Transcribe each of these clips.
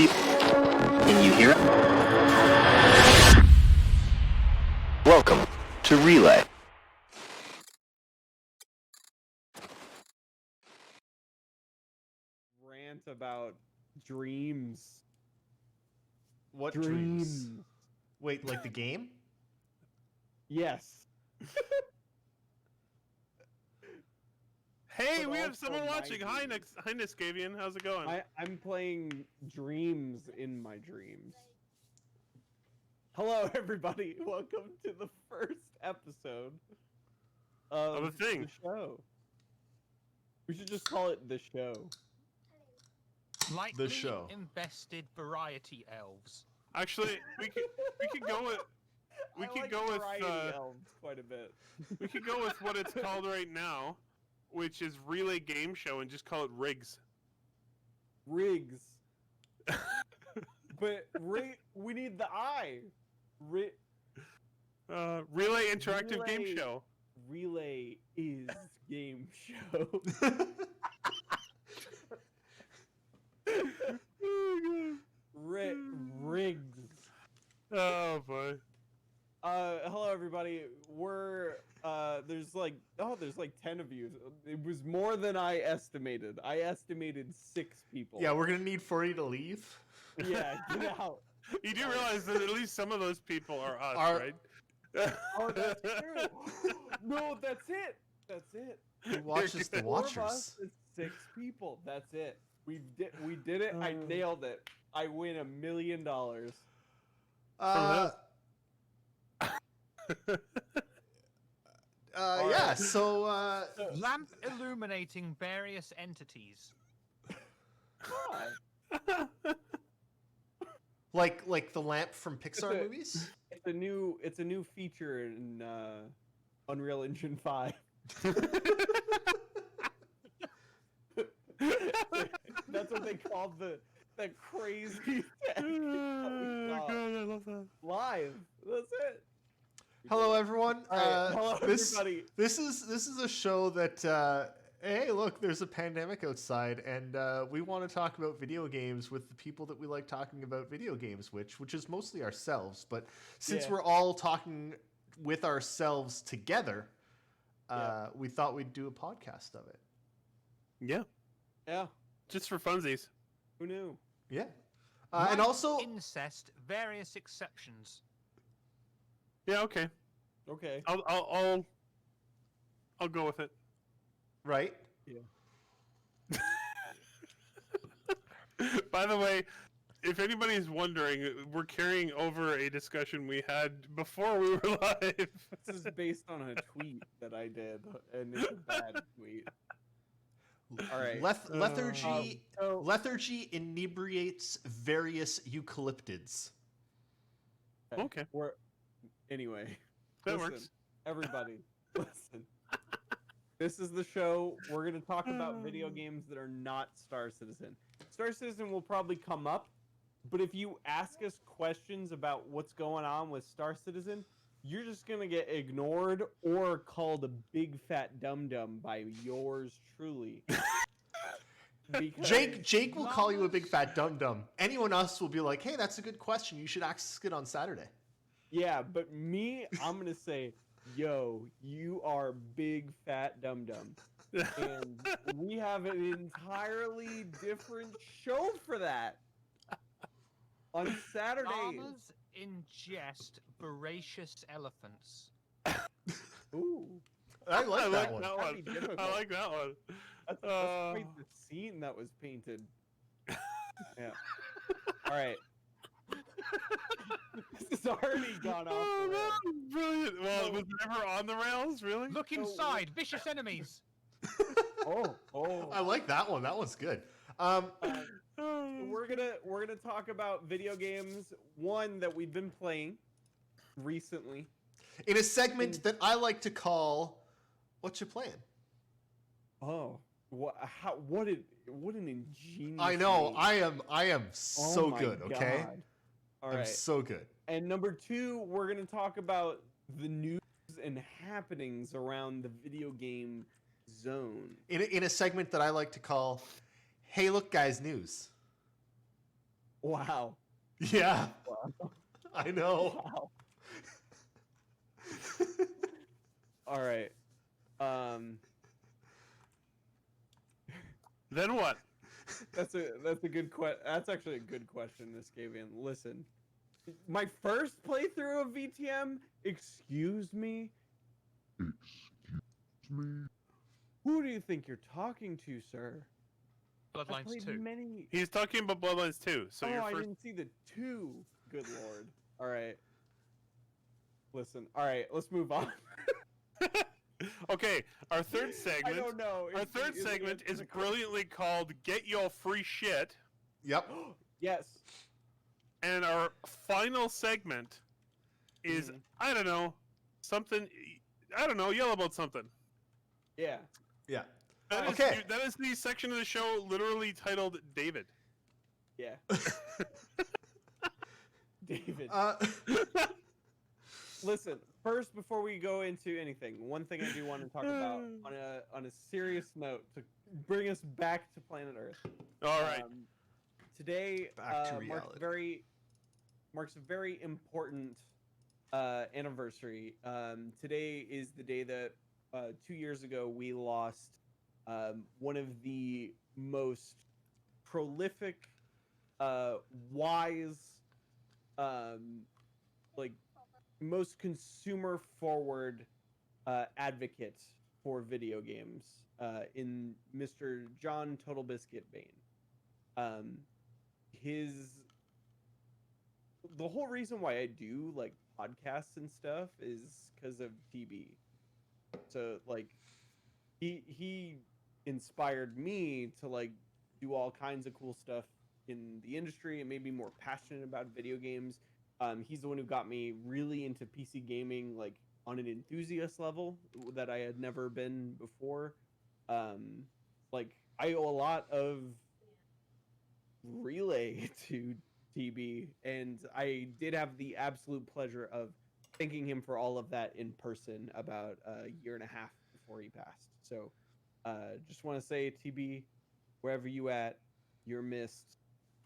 Can you hear it? Welcome to Relay. Rant about dreams. What dreams? Wait, like the game? Yes. Hey, But we have also someone my watching. Hi, dreams. Niskavian. How's it going? I'm playing dreams in my dreams. Hello, everybody. Welcome to the first episode of a thing. the show. We should just call it the show. Lightly show. invested variety elves. Actually, we could go with I like variety elves quite a bit. we could go with what it's called right now, which is Relay Game Show, and just call it Rigs. Rigs. But we need the I. Relay Interactive Game Relay. Show. Relay is game show. Rigs. Oh boy. Hello everybody. There's like 10 of you. It was more than I estimated. I estimated 6 people. Yeah, we're gonna need 40 to leave. Yeah, get out. You do realize that at least some of those people are us, right? Oh, that's true. No, that's it. That's it. Who watches the 4 of us Watchers? is 6 people. That's it. We did it. I nailed it. I win $1 million. Yeah, so, Lamp illuminating various entities. like the lamp from Pixar movies? It's a new feature in Unreal Engine 5. That's what they called that crazy tech. Oh, God, I love that. Live. That's it. Hello, everyone. All right, hello, everybody. This is a show that hey, look, there's a pandemic outside, and we want to talk about video games with the people that we like talking about video games, which is mostly ourselves. But since we're all talking with ourselves together, we thought we'd do a podcast of it. Yeah, Yeah. just for funsies. Who knew? Yeah, and also incest, various exceptions. Yeah, okay. Okay. I'll go with it. right. Yeah. By the way, if anybody's wondering, we're carrying over a discussion we had before we were live. This is based on a tweet that I did, and it's a bad tweet. All right. Lethargy. So- Lethargy inebriates various eucalyptids. Okay. Anyway. That listen, works. Everybody, listen. This is the show. We're going to talk about video games that are not Star Citizen. Star Citizen will probably come up, but if you ask us questions about what's going on with Star Citizen, you're just going to get ignored or called a big fat dum-dum by yours truly. Because Jake will call you a big fat dum-dum. Anyone else will be like, hey, that's a good question. You should ask it on Saturday. Yeah, but me, I'm going to say, yo, you are big fat dum-dum. And we have an entirely different show for that. On Saturdays. Llamas ingest voracious elephants. Ooh. I like that like one. that That'd be one. difficult. I like that one. That's quite the scene that was painted. Yeah. All right. This has already gone off Oh, the rails. that was brilliant. Well, was it ever on the rails, really? Look inside, vicious enemies. Oh. I like that one. That one's good. We're gonna talk about video games. One that we've been playing recently. In a segment that I like to call "What You Playing." Oh, what an ingenious. I know. name. I am Oh so my good. Okay. God. All I'm right. so good. And number 2, we're gonna talk about the news and happenings around the video game zone. In a segment that I like to call "Hey, look, guys, news." Wow. Yeah, Wow. I know. Wow. All right. Then what? That's a good That's actually a good question, Niscavian. Listen, my first playthrough of VTM. Excuse me. Who do you think you're talking to, sir? I Bloodlines played 2. many. He's talking about Bloodlines 2. So Oh, your I first. didn't see the 2. Good lord. All right. Listen. All right. Let's move on. Okay, our third I segment. don't know. Our Is the- third is the segment answer is the question? brilliantly called "Get Your Free Shit," Yep. Yes. and our final segment is Mhm. I don't know something. I don't know. Yell about something. Yeah. Yeah. That is Okay. that is the section of the show literally titled David. Yeah. David. Listen, first before we go into anything, one thing I do want to talk about on a serious note to bring us back to planet Earth. All right. Back Today to marks a very important anniversary. Today is the day that 2 years ago we lost one of the most prolific, wise, like most consumer forward advocate for video games in Mr. John Total Biscuit Bain. The whole reason why I do like podcasts and stuff is because of TB. So like he inspired me to like do all kinds of cool stuff in the industry and made me more passionate about video games. He's the one who got me really into PC gaming, like on an enthusiast level that I had never been before. Like I owe a lot of Relay to TB, and I did have the absolute pleasure of thanking him for all of that in person about a year and a half before he passed. So, just want to say, TB, wherever you at, you're missed.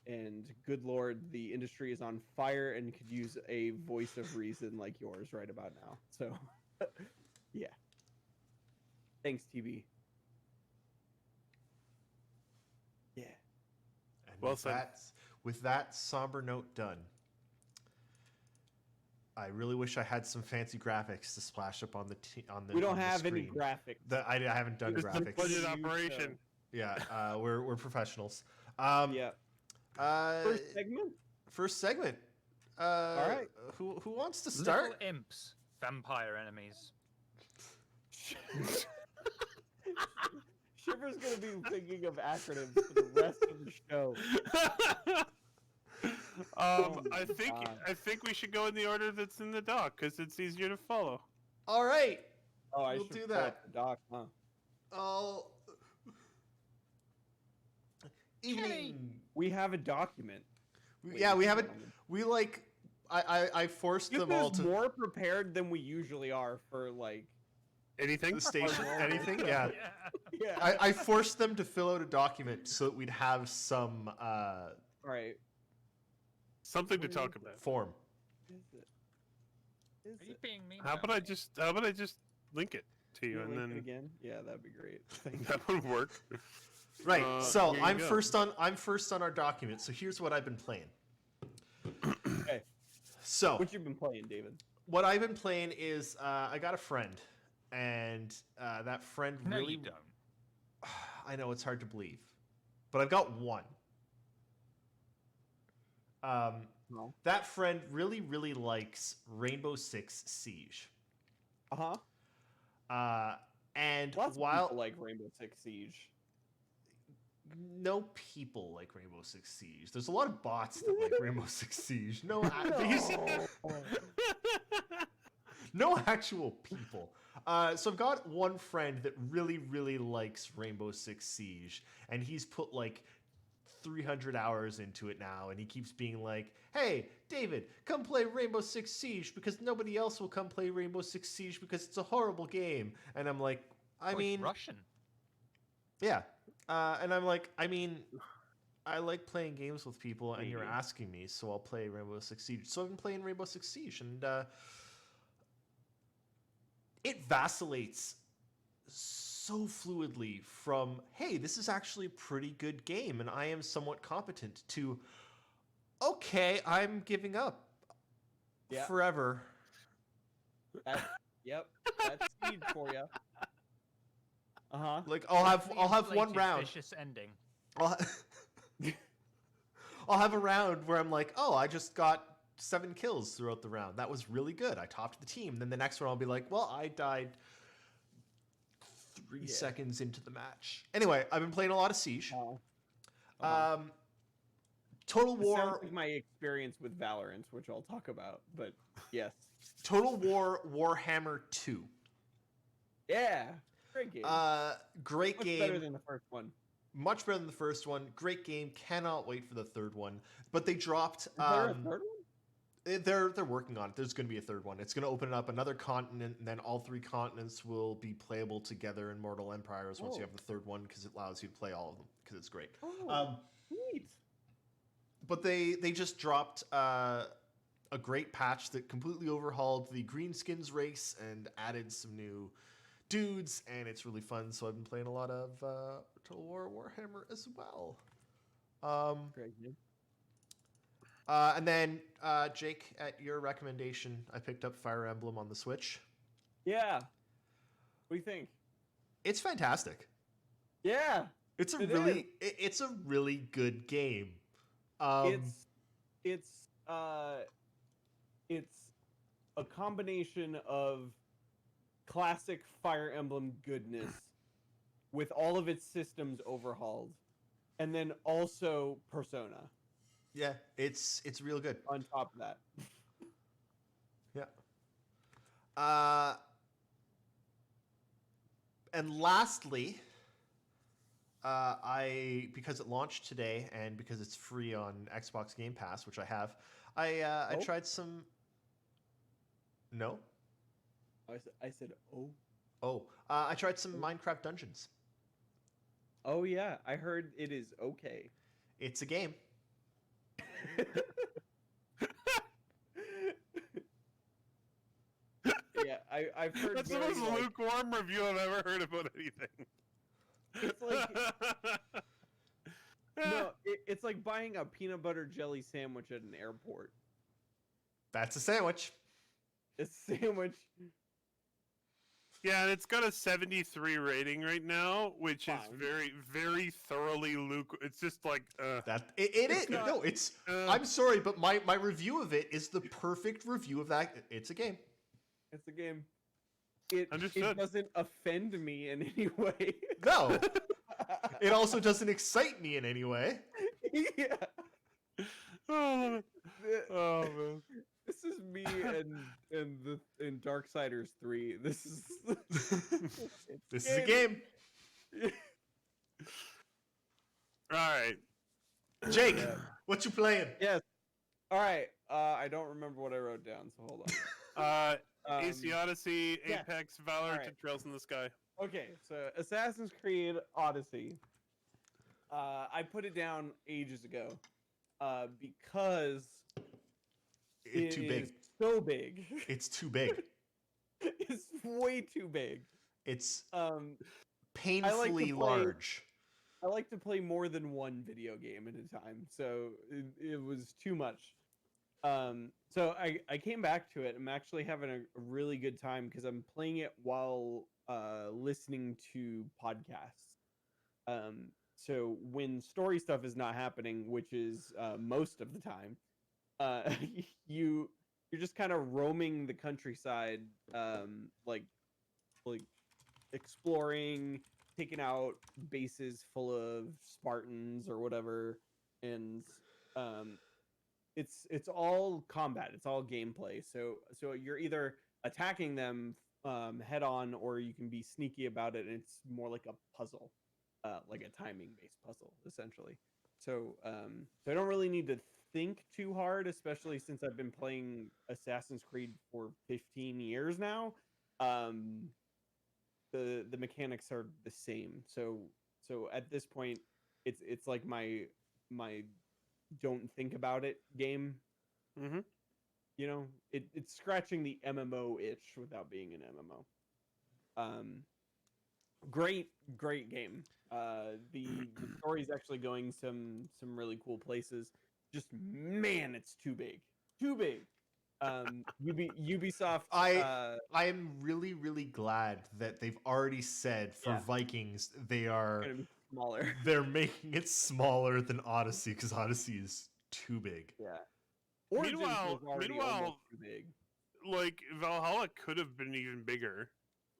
And good lord, the industry is on fire and could use a voice of reason like yours right about now. So, yeah. Thanks, TB. Yeah. And Well with said. with that somber note done, I really wish I had some fancy graphics to splash up on the We don't on the have any screen. graphics. I haven't done It's a graphics. budget You operation. Yeah, we're professionals. Yeah. First First segment. All right. Who wants to Little start? imps, vampire enemies. Shiver's gonna be thinking of acronyms for the rest of the show. Oh my God. I think we should go in the order that's in the doc because it's easier to follow. All right. Oh, I We'll should do pull that. up the doc, huh? Oh. Evening. We have a document. Yeah, we haven't. gentlemen. We like. I forced This them all is to more prepared than we usually are for like. Anything? the station. normal Anything? stuff. Yeah. Yeah. I forced them to fill out a document so that we'd have some Right. Something to talk about. form. Is it? Are Is you it? being mean? How about I just link it to you Can and link it then again? Yeah, that'd be great. Thank you. that would work. Right. So here you I'm go. first on. I'm first on our document. So here's what I've been playing. Okay. So What you been playing, David? what I've been playing is I got a friend, and that friend No, really. you don't. I know it's hard to believe, but I've got one. No. That friend really, really likes Rainbow Six Siege. And Lots of while people like Rainbow Six Siege. no people like Rainbow Six Siege, there's a lot of bots that like Rainbow Six Siege. No actual people. So I've got one friend that really, really likes Rainbow Six Siege, and he's put like 300 hours into it now, and he keeps being like, hey, David, come play Rainbow Six Siege because nobody else will come play Rainbow Six Siege because it's a horrible game. And I'm like, I Oh, mean, it's Russian. yeah. And I'm like, I mean, I like playing games with people, and you're Maybe. asking me, so I'll play Rainbow Six Siege. So I've been playing Rainbow Six Siege, and it vacillates so fluidly from, hey, this is actually a pretty good game, and I am somewhat competent, to, okay, I'm giving up Yeah. forever. Yep, that's Siege for you. Like I'll have one Inflated, round. Vicious ending. I'll, I'll have a round where I'm like, oh, I just got 7 kills throughout the round. That was really good. I topped the team. Then the next one I'll be like, well, I died 3 seconds into the match. Anyway, I've been playing a lot of Siege. Total This sounds War, like my experience with Valorant, which I'll talk about. But yes, Total War Warhammer 2. yeah, great game. Great Much game. better than the first one. Much better than the first one. Great game. Cannot wait for the third one. But they dropped. Is there a third one? They're working on it. There's going to be a third one. It's going to open up another continent, and then all 3 continents will be playable together in Mortal Empires once you have the third one, because it allows you to play all of them, because it's great. Neat. But they just dropped a great patch that completely overhauled the Greenskins race and added some new dudes, and it's really fun. So I've been playing a lot of Total War Warhammer as well. Great game. And then, Jake, at your recommendation, I picked up Fire Emblem on the Switch. Yeah. What do you think? It's fantastic. Yeah. It's a It really, it's a really good game. It's a combination of classic Fire Emblem goodness with all of its systems overhauled, and then also Persona Yeah, it's real good. on top of that. Yeah. And lastly, because it launched today and because it's free on Xbox Game Pass, which I have, I tried some. No. I said, oh. Oh, I tried some Minecraft Dungeons. Oh yeah, I heard it is okay. It's a game. Yeah, I've heard. That's the very, most lukewarm review I've ever heard about anything. It's like no, it's like buying a peanut butter jelly sandwich at an airport. That's a sandwich. It's a sandwich. Yeah, and it's got a 73 rating right now, which is Fine. very, very thoroughly lukewarm. It's just like, It is. not- No, it's. I'm sorry, but my review of it is the perfect review of that. It's a game. It's a game. It Understood. doesn't offend me in any way. No. It also doesn't excite me in any way. Yeah. oh man. This is me in Darksiders 3. This is This is a game. All right. Jake, what you playing? Yes. All right. I don't remember what I wrote down, so hold on. AC Odyssey, yeah. Apex, Valor, Alright. to Trails in the Sky. Okay, so Assassin's Creed Odyssey. I put it down ages ago because It's too big. is so big. It's too big. It's way too big. It's Um, painfully play- large. I like to play more than one video game at a time, so it was too much. So I came back to it. I'm actually having a really good time because I'm playing it while listening to podcasts. So when story stuff is not happening, which is most of the time, you're just kind of roaming the countryside, like exploring, taking out bases full of Spartans or whatever, and it's all combat, it's all gameplay. So you're either attacking them head on, or you can be sneaky about it, and it's more like a puzzle, like a timing based puzzle essentially. So I don't really need to think too hard, especially since I've been playing Assassin's Creed for 15 years now. The mechanics are the same. So at this point, it's like my my don't think about it game. Mm-hmm. You know, it's scratching the MMO itch without being an MMO. Great game. The story's actually going some really cool places. Just man, it's too big. Too big. Ubisoft I am really glad that they've already said for Yeah. Vikings they are gonna be smaller. they're making it smaller than Odyssey because Odyssey is too big. Yeah. Origins was already Meanwhile, almost too big. like Valhalla could have been even bigger.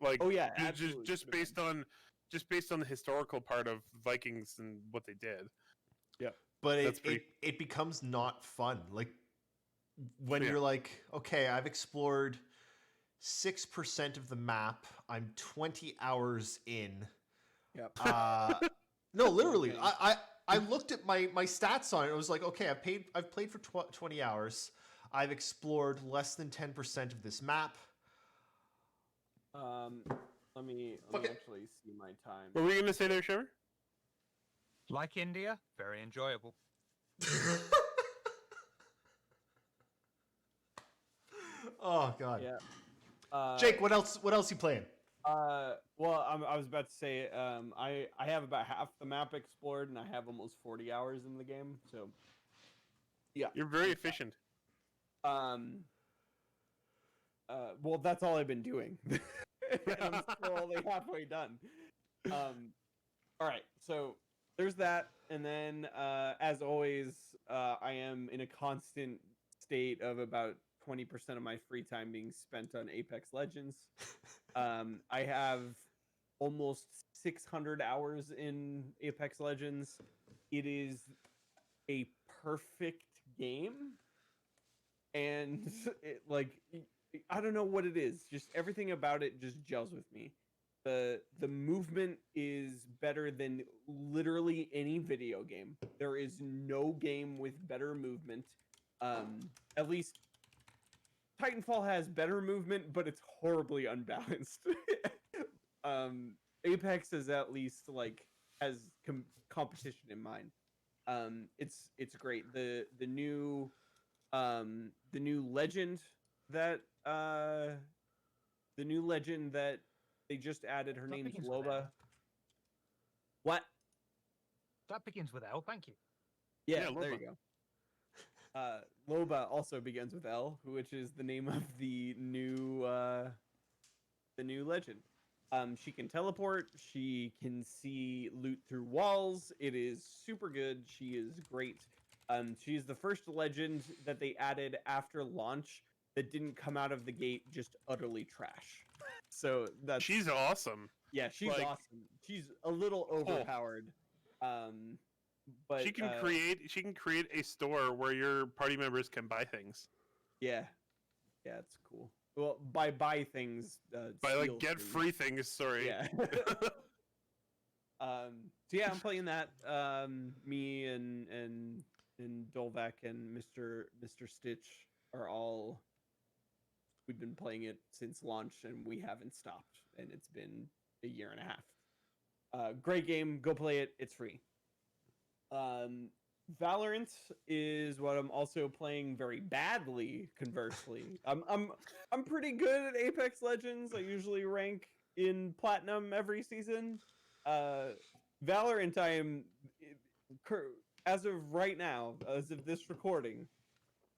Like, Oh yeah, ju- absolutely just could've based been. on the historical part of Vikings and what they did. But That's pretty- it becomes not fun. Like when Yeah. you're like, okay, I've explored 6% of the map. I'm 20 hours in. Yep. No, literally. Okay. I looked at my stats on it. It was like, okay, I've played for 20 hours. I've explored less than 10% of this map. Let me Fuck it. actually see my time. What were you gonna say there, Shiver? Like India, very enjoyable. Oh god. Yeah. Jake, what else you playing? Well, I was about to say, I have about half the map explored, and I have almost 40 hours in the game. So, yeah. You're very efficient. Well, that's all I've been doing, and I'm still only halfway done. All right, so there's that, and then as always, I am in a constant state of about 20% of my free time being spent on Apex Legends. I have almost 600 hours in Apex Legends. It is a perfect game, and I don't know what it is. Just everything about it just gels with me. The movement is better than literally any video game. There is no game with better movement. At least Titanfall has better movement, but it's horribly unbalanced. Apex is at least has competition in mind. It's great. The new legend that they just added. Her That name's begins with Loba. L. What? That begins with L. Thank you. Yeah, Yeah, there Loba. you go. Loba also begins with L, which is the name of the new legend. She can teleport. She can see loot through walls. It is super good. She is great. She's the first legend that they added after launch that didn't come out of the gate just utterly trash. So that's She's awesome. yeah, she's like- awesome. She's a little overpowered. But she can create a store where your party members can buy things. yeah, it's cool. Well, buy things. By steal get things. free things, sorry. Yeah. So yeah, I'm playing that. Me and Dolvac and Mr. Stitch are all. We've been playing it since launch, and we haven't stopped. And it's been a year and a half. Great game. Go play it. It's free. Valorant is what I'm also playing very badly. Conversely, I'm pretty good at Apex Legends. I usually rank in platinum every season. Valorant, I am as of right now, as of this recording,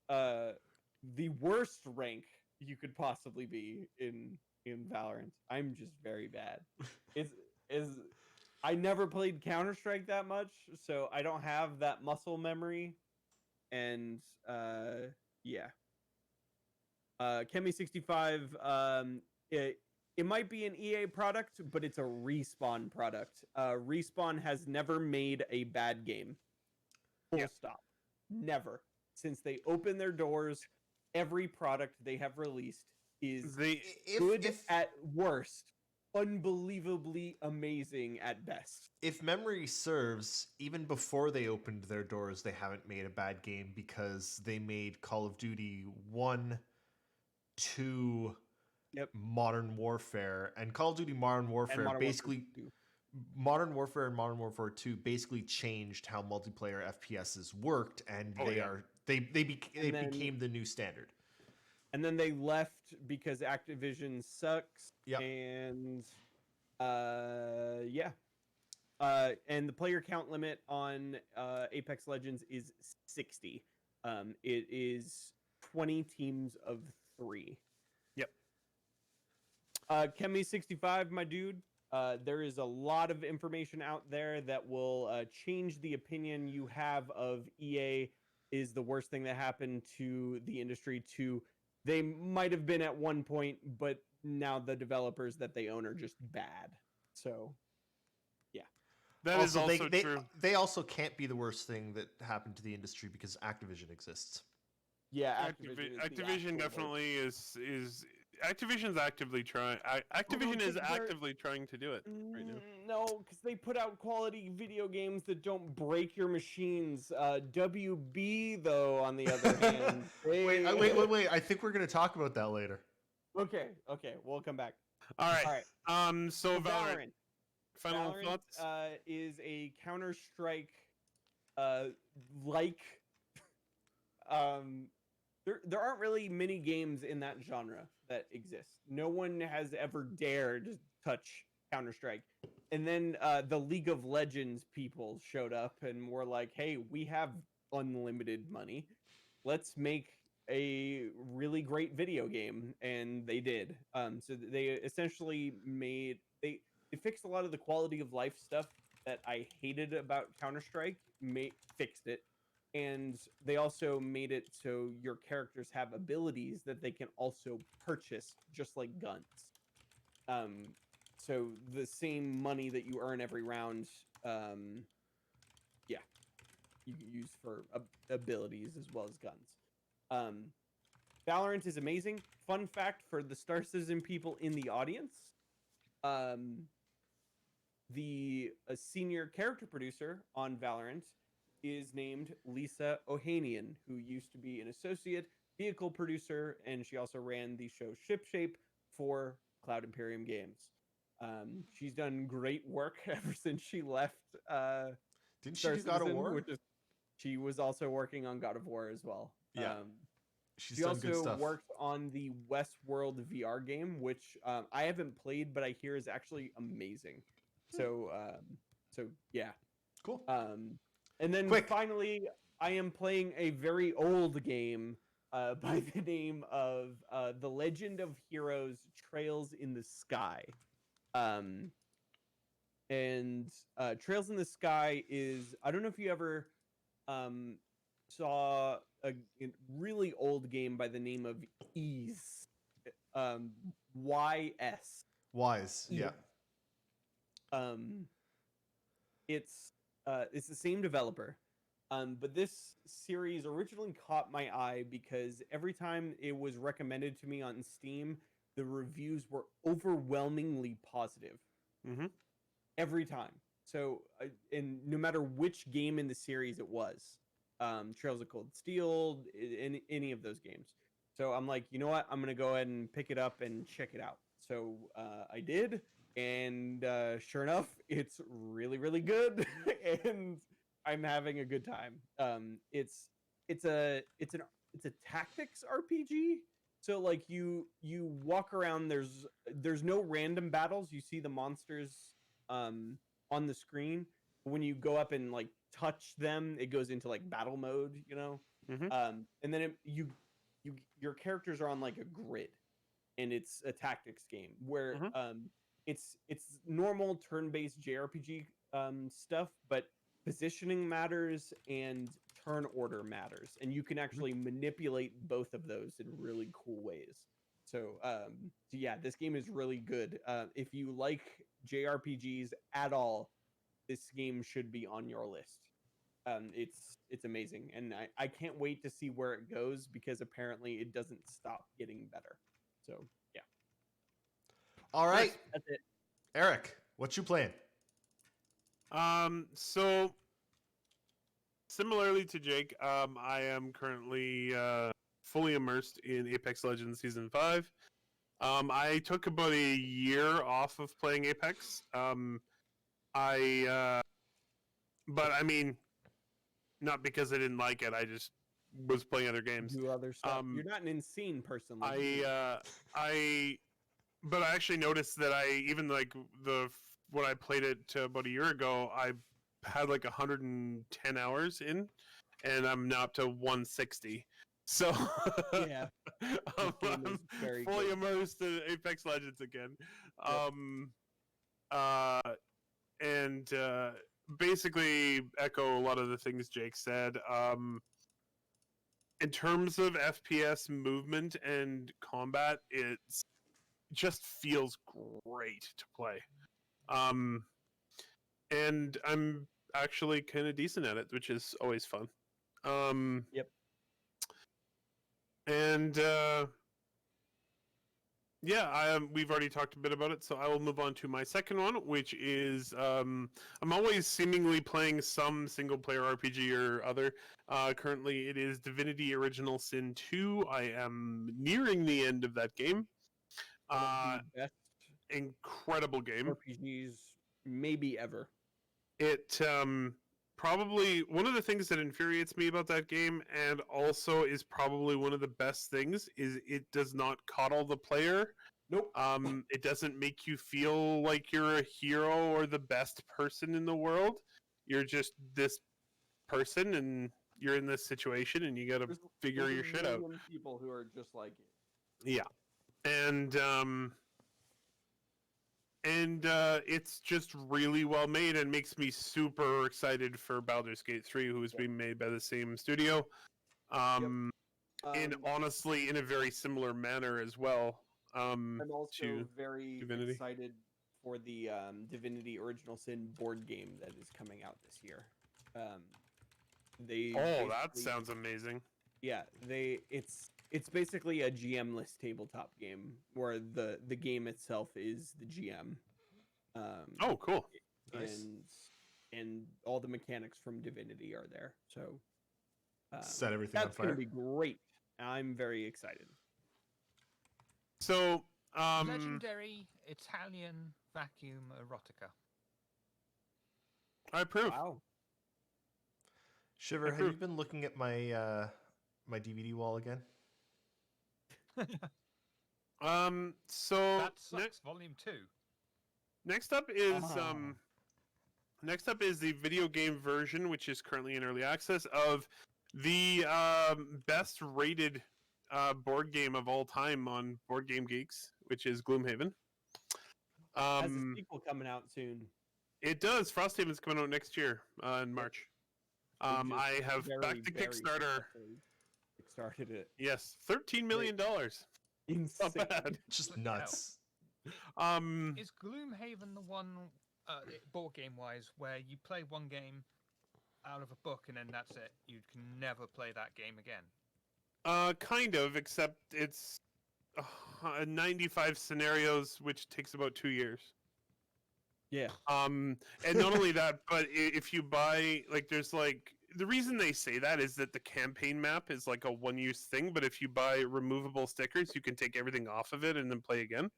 the worst rank you could possibly be in Valorant. I'm just very bad. I never played Counter-Strike that much, so I don't have that muscle memory. And yeah. Kemi65, it might be an EA product, but it's a Respawn product. Respawn has never made a bad game. Full stop. Never. Since they opened their doors, every product they have released is good at worst. Unbelievably amazing at best. If memory serves, even before they opened their doors, they haven't made a bad game because they made Call of Duty 1, 2, Yep. Modern Warfare, and Call of Duty Modern Warfare Modern basically Warfare 2. Modern Warfare and Modern Warfare 2 basically changed how multiplayer FPSs worked, and Oh, yeah. they then- became the new standard. And then they left because Activision sucks. Yep. And yeah. And the player count limit on Apex Legends is 60. It is 20 teams of 3. Yep. Kemi65, my dude. There is a lot of information out there that will change the opinion you have of EA is the worst thing that happened to the industry. To they might have been at one point, but now the developers that they own are just bad. So That is also true. They also can't be the worst thing that happened to the industry because Activision exists. yeah, Activision definitely is Activision's actively trying. Activision is actively trying to do it right now. No, because they put out quality video games that don't break your machines. WB though, on the other hand, Wait! I think we're gonna talk about that later. Okay, we'll come back. All right. All right. So Valorant. Final Valorant thoughts. is a Counter-Strike like there aren't really many games in that genre that exist. No one has ever dared touch Counter-Strike. And then the League of Legends people showed up and were like, "Hey, we have unlimited money. Let's make a really great video game." And they did. So they essentially they fixed a lot of the quality of life stuff that I hated about Counter-Strike, fixed it. And they also made it so your characters have abilities that they can also purchase, just like guns. So the same money that you earn every round, you can use for abilities as well as guns. Valorant is amazing. Fun fact for the Star Citizen people in the audience, the senior character producer on Valorant is named Lisa Ohanian, who used to be an associate vehicle producer, and she also ran the show Shipshape for Cloud Imperium Games. She's done great work ever since she left. Didn't she Star do God of Citizen, War? She was also working on God of War as well. Yeah. She's She done good also stuff. worked on the Westworld VR game, which I haven't played, but I hear is actually amazing. So yeah. Cool. And then finally, I am playing a very old game by the name of The Legend of Heroes: Trails in the Sky. And Trails in the Sky is, I don't know if you ever saw a really old game by the name of Ys. YS. Wise. Yeah. It's the same developer, but this series originally caught my eye because every time it was recommended to me on Steam, the reviews were overwhelmingly positive. Mm-hmm. Every time. So, and no matter which game in the series it was, Trails of Cold Steel, any of those games. So I'm like, you know what? I'm gonna go ahead and pick it up and check it out. So I did, and sure enough, it's really, really good, and I'm having a good time. It's a tactics RPG. So like you walk around. There's no random battles. You see the monsters on the screen. When you go up and like touch them, it goes into like battle mode. You know. Mm-hmm. And then your characters are on like a grid, and it's a tactics game where it's normal turn-based JRPG stuff, but positioning matters and turn order matters, and you can actually manipulate both of those in really cool ways. So yeah, this game is really good. If you like JRPGs at all, this game should be on your list. It's amazing, and I can't wait to see where it goes because apparently it doesn't stop getting better. So yeah. All right, That's it. Eric, what you playing? So similarly to Jake, I am currently fully immersed in Apex Legends Season 5. I took about a year off of playing Apex. But I mean, not because I didn't like it. I just was playing other games. Do other stuff. You're not an insane person. Like me. But I actually noticed that even like when I played it about a year ago, I had like 110 hours in, and I'm now up to 160. So Yeah. I'm game is very fully good. immersed in Apex Legends again. And basically echo a lot of the things Jake said. In terms of FPS movement and combat, it just feels great to play. And I'm actually kind of decent at it, which is always fun. Yep. And yeah, we've already talked a bit about it, so I will move on to my second one, which is I'm always seemingly playing some single-player RPG or other. Currently, it is Divinity Original Sin 2. I am nearing the end of that game. One of the best Incredible game. RPGs maybe ever. It probably one of the things that infuriates me about that game, and also is probably one of the best things, is it does not coddle the player. Nope. It doesn't make you feel like you're a hero or the best person in the world. You're just this person, and you're in this situation, and you got to figure your shit out. People who are just like it. Yeah, and it's just really well made and makes me super excited for Baldur's Gate 3, who is being made by the same studio. And honestly, in a very similar manner as well. I'm also very Divinity. excited for the Divinity Original Sin board game that is coming out this year. That sounds amazing. Yeah, it's basically a GM-less tabletop game where the game itself is the GM. Cool. Nice. And all the mechanics from Divinity are there. So Set everything on that's going to fire. be great. I'm very excited. So, Legendary Italian vacuum erotica. I approve. Wow. Shiver, have you been looking at my my DVD wall again? So That sucks. Volume 2. next up is the video game version, which is currently in early access, of the best rated board game of all time on Board Game Geeks, which is Gloomhaven. Has a sequel coming out soon. It does. Frosthaven's coming out next year in March. I have backed the Kickstarter. Kickstarted it. Yes, $13 million. Insane. Not bad. Just nuts. Is Gloomhaven the one, board game wise, where you play one game out of a book and then that's it? You can never play that game again. Kind of, except it's 95 scenarios, which takes about 2 years. Yeah. And not only that, but if you buy, like, there's like, the reason they say that is that the campaign map is like a one-use thing, but if you buy removable stickers, you can take everything off of it and then play again.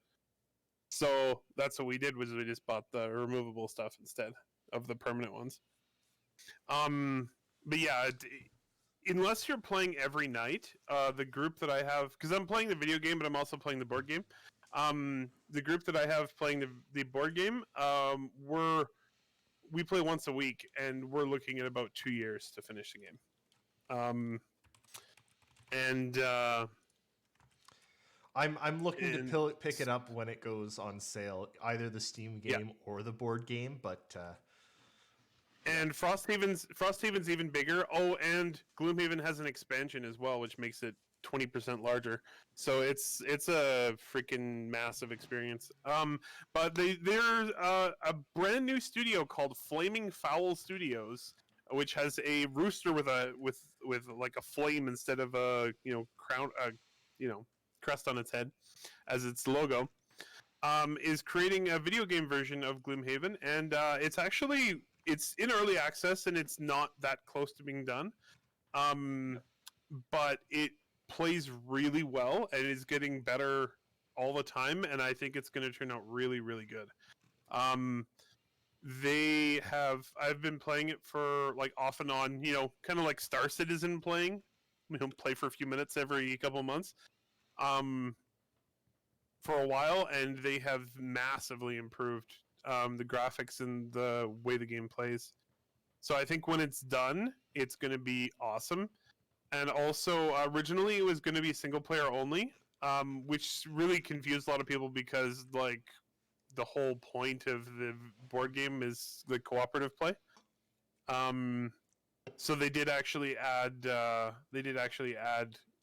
So that's what we did, was we just bought the removable stuff instead of the permanent ones. But yeah, unless you're playing every night, the group that I have, because I'm playing the video game, but I'm also playing the board game. The group that I have playing the board game, we play once a week, and we're looking at about 2 years to finish the game. I'm looking to pick it up when it goes on sale, either the Steam game or the board game. But and Frosthaven's even bigger. Oh, and Gloomhaven has an expansion as well, which makes it 20% larger. So it's a freaking massive experience. But they're a brand new studio called Flaming Fowl Studios, which has a rooster with like a flame instead of a crown, crest on its head as its logo. Is creating a video game version of Gloomhaven, and it's in early access, and it's not that close to being done. But it plays really well and is getting better all the time, and I think it's going to turn out really, really good. I've been playing it for like off and on, kind of like Star Citizen playing. Play for a few minutes every couple of months. For a while, and they have massively improved the graphics and the way the game plays. So I think when it's done, it's going to be awesome. And also, originally it was going to be single player only, which really confused a lot of people because like the whole point of the board game is the cooperative play. So they did actually add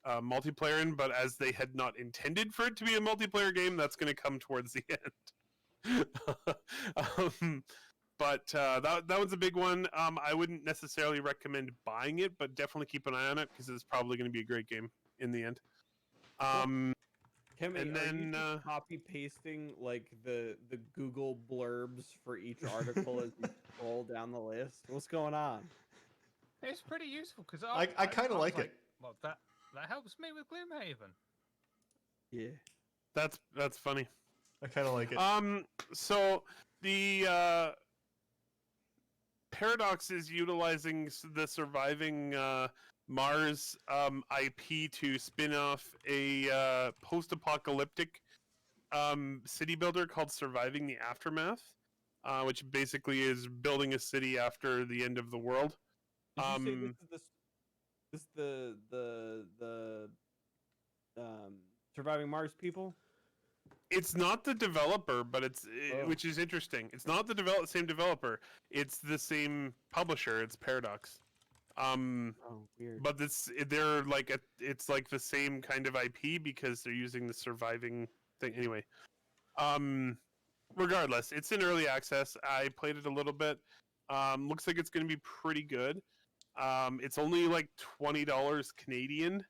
multiplayer in, but as they had not intended for it to be a multiplayer game, that's going to come towards the end. But that one's a big one. I wouldn't necessarily recommend buying it, but definitely keep an eye on it because it's probably going to be a great game in the end. Kimmy, and are then you just copy pasting like the Google blurbs for each article as you scroll down the list? What's going on? It's pretty useful because I kind of like it. Well, that helps me with Gloomhaven. Yeah. that's funny. I kind of like it. So the Paradox is utilizing the surviving Mars IP to spin off a post-apocalyptic city builder called Surviving the Aftermath, which basically is building a city after the end of the world. Did you say this the Surviving Mars people? It's not the developer, but Oh. which is interesting. It's not the same developer. It's the same publisher. It's Paradox. Oh, weird. But they're like it's like the same kind of IP because they're using the surviving thing anyway. Regardless, it's in early access. I played it a little bit. Looks like it's going to be pretty good. It's only like $20 Canadian,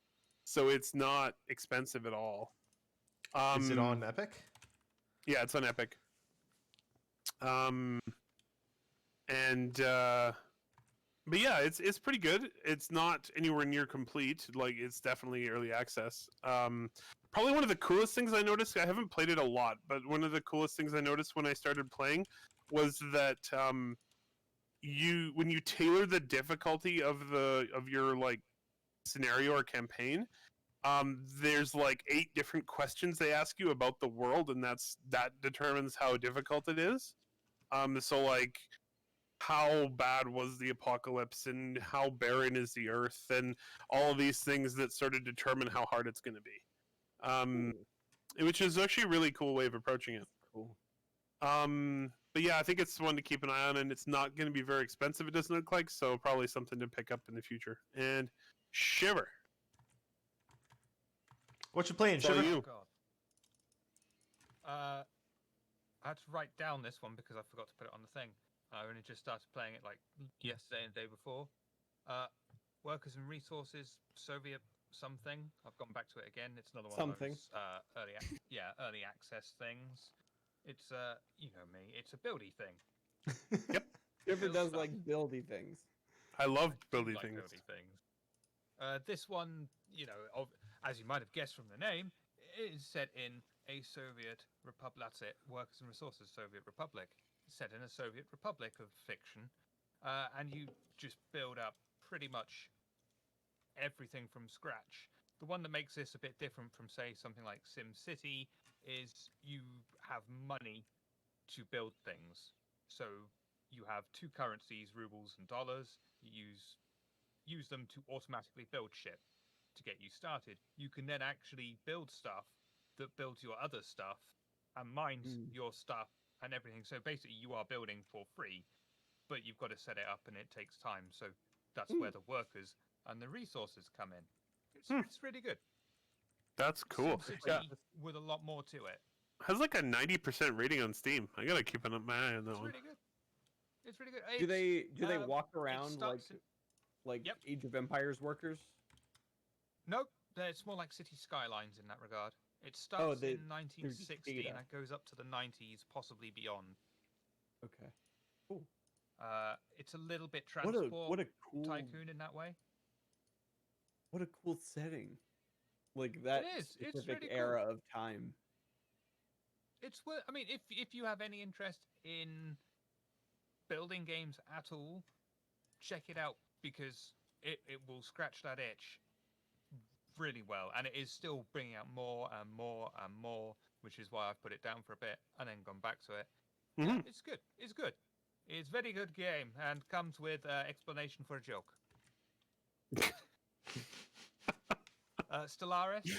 so it's not expensive at all. Is it on Epic? Yeah, it's on Epic. But yeah, it's pretty good. It's not anywhere near complete. Like it's definitely early access. Probably one of the coolest things I noticed. I haven't played it a lot, but one of the coolest things I noticed when I started playing was that when you tailor the difficulty of your like scenario or campaign, there's like 8 different questions they ask you about the world, and that determines how difficult it is. So like, how bad was the apocalypse, and how barren is the earth, and all of these things that sort of determine how hard it's going to be. Which is actually a really cool way of approaching it. Cool. But yeah, I think it's one to keep an eye on, and it's not going to be very expensive. It doesn't look like, so probably something to pick up in the future. And Shiver. What you playing, So Shiver? you. God. I had to write down this one because I forgot to put it on the thing. I only just started playing it like yesterday and the day before. Workers and Resources, Soviet something. I've gone back to it again. It's another one Something. of those early access things. It's you know me, it's a buildy thing. Shiver Build does stuff. like buildy things. I love I do building like things. buildy things. This one, as you might have guessed from the name, is set in a Soviet republic. That's it. Workers and Resources, Soviet Republic. Set in a Soviet Republic of fiction, and you just build up pretty much everything from scratch. The one that makes this a bit different from, say, something like SimCity is you have money to build things. So you have 2 currencies, rubles and dollars. You use them to automatically build shit to get you started. You can then actually build stuff that builds your other stuff and mines your stuff and everything. So basically you are building for free, but you've got to set it up and it takes time. So that's where the workers and the resources come in. It's really good. That's cool. SimCity Yeah, with a lot more to it. has like a 90% rating on Steam. I gotta keep my eye on that It's one. really good. It's really good. Do they walk it around starts like Yep. Age of Empires workers? Nope, it's more like city skylines in that regard. It starts they- in 1960 data. and it goes up to the 90s, possibly beyond. Okay. It's a little bit What transport a cool tycoon in that way. What a cool setting. Like that is. It's specific really cool. era of time. It's worth. I mean, if you have any interest in building games at all, check it out because it will scratch that itch really well, and it is still bringing out more and more and more, which is why I've put it down for a bit and then gone back to it. Yeah, Mhm. it's good. It's good. It's a very good game and comes with explanation for a joke. Stellaris,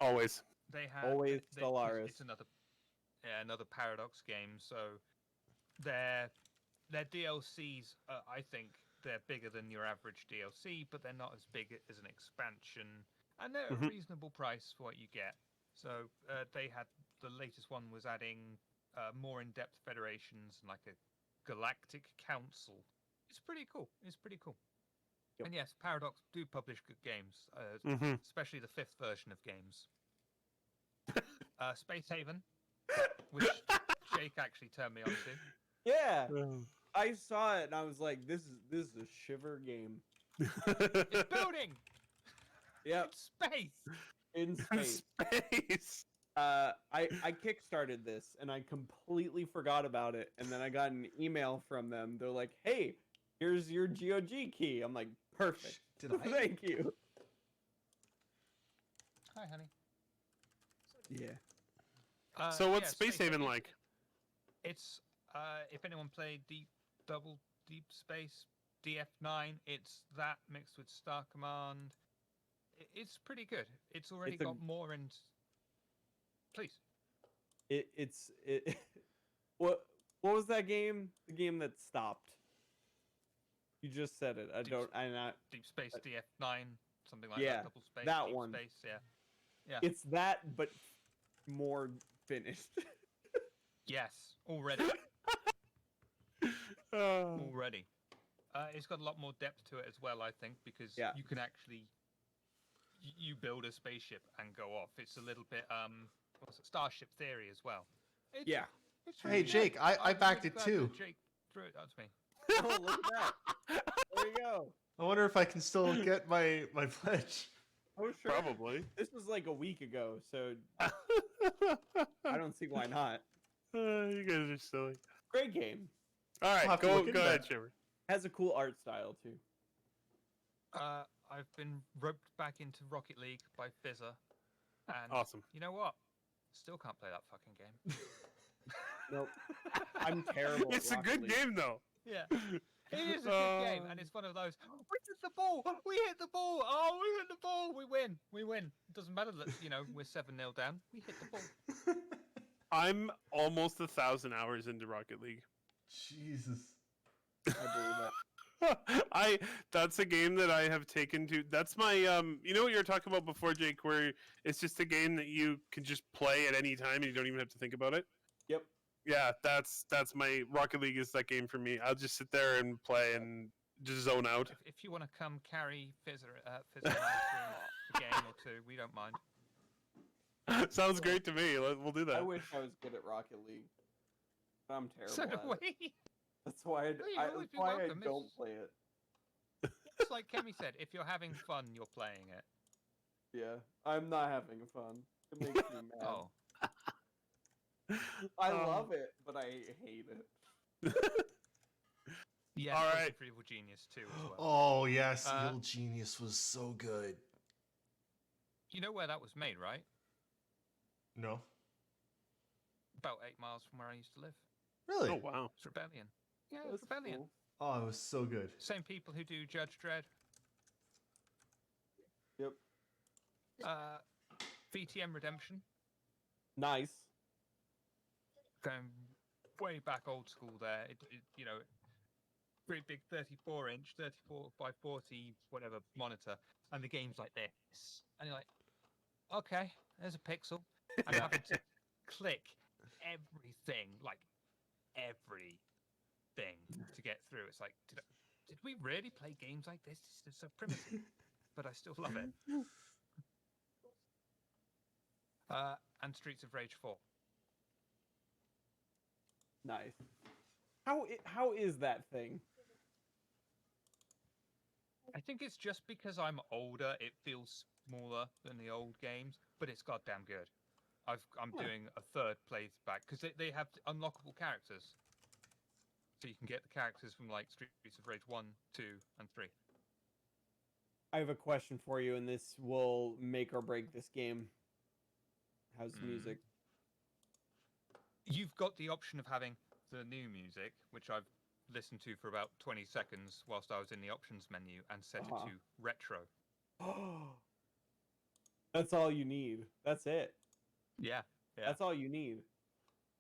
Always. they have Always 'cause Stellaris. It's another Paradox game, so their DLCs, I think they're bigger than your average DLC, but they're not as big as an expansion, and they're Mhm. a reasonable price for what you get. So they had the latest one was adding more in-depth federations and like a galactic council. It's pretty cool. It's pretty cool. Yep. And yes, Paradox do publish good games, Hmm. especially the 5th version of games. Space Haven, which Jake actually turned me on to. Yeah, I saw it and I was like, this is a Shiver game. It's building Yep, in space. in space. Space. I kickstarted this and I completely forgot about it, and then I got an email from them. They're like, "Hey, here's your GOG key." I'm like, "Perfect. Did I? Thank you." Hi, honey. Yeah. So what's yeah, Space Haven Haven, like? It's if anyone played Deep Space DF9, it's that mixed with Star Command. It's pretty good. It's already It's a- got more and please. It's what was that game? The game that stopped. You just said it. I'm not. Deep Space DF9, something like Yeah, that. Double space. that Deep one. Space, yeah. It's that, but more finished. Yes, already. Uh, Already. It's got a lot more depth to it as well, I think, because Yeah. you can actually you build a spaceship and go off. It's a little bit what's it, Starship Theory as well. It's, Yeah. it's Hey, really good. Jake, I I'm backed really it glad too. that Jake threw it out to me. Oh, look at that. There you go. I wonder if I can still get my pledge. Oh, sure. Probably. This was like a week ago, so I don't see why not. You guys are silly. Great game. All I'll right, have to go look into ahead, that. Shiver. Has a cool art style too. I've been roped back into Rocket League by Fizzer, and Awesome. you know what? Still can't play that fucking game. Nope. I'm terrible. It's at a Rocket good League. game though. Yeah. It is a good game, and it's one of those. We hit the ball. We hit the ball. Oh, we hit the ball. We win. We win. It doesn't matter that we're 7-0 down. We hit the ball. I'm almost 1,000 hours into Rocket League. Jesus. I believe it. That's a game that I have taken to. That's my you know what you were talking about before, Jake, where it's just a game that you can just play at any time and you don't even have to think about it. Yep. Yeah, that's my Rocket League is that game for me. I'll just sit there and play and just zone out. If you want to come carry Fizzer and I through a game or two, we don't mind. Sounds great to me. We'll do I that. wish I was good at Rocket League. But I'm terrible. So do at it. we. That's why you'd always that's be why I welcome. don't It's- play it. It's like Kemi said, if you're having fun, you're playing it. Yeah, I'm not having fun. It makes me mad. Oh. I love it, but I hate it. Yeah, All especially right. for Evil Genius too as well. Oh yes, Uh, Evil Genius was so good. You know where that was made, right? No, About 8 miles from where I used to live. really? Oh wow. It's Rebellion. Yeah, it's That's Rebellion. cool. Oh, it was so good. Same people who do Judge Dredd. Yep. VTM Redemption. Nice. Going way back old school there. Pretty big 34-inch, 34 by 40, whatever monitor, and the game's like this. And you're like, okay, there's a pixel. I'm having to click everything, like everything, to get through. It's like, did we really play games like this? This is so primitive, but I still love it. And Streets of Rage 4. Nice. How is that thing? I think it's just because I'm older, it feels smaller than the old games, but it's goddamn good. I'm Huh. doing a third playback because they have unlockable characters. So you can get the characters from like Streets of Rage 1, 2, and 3. I have a question for you, and this will make or break this game. How's the music? You've got the option of having the new music, which I've listened to for about 20 seconds whilst I was in the options menu, and set it to retro. That's all you need. That's it. Yeah. That's all you need.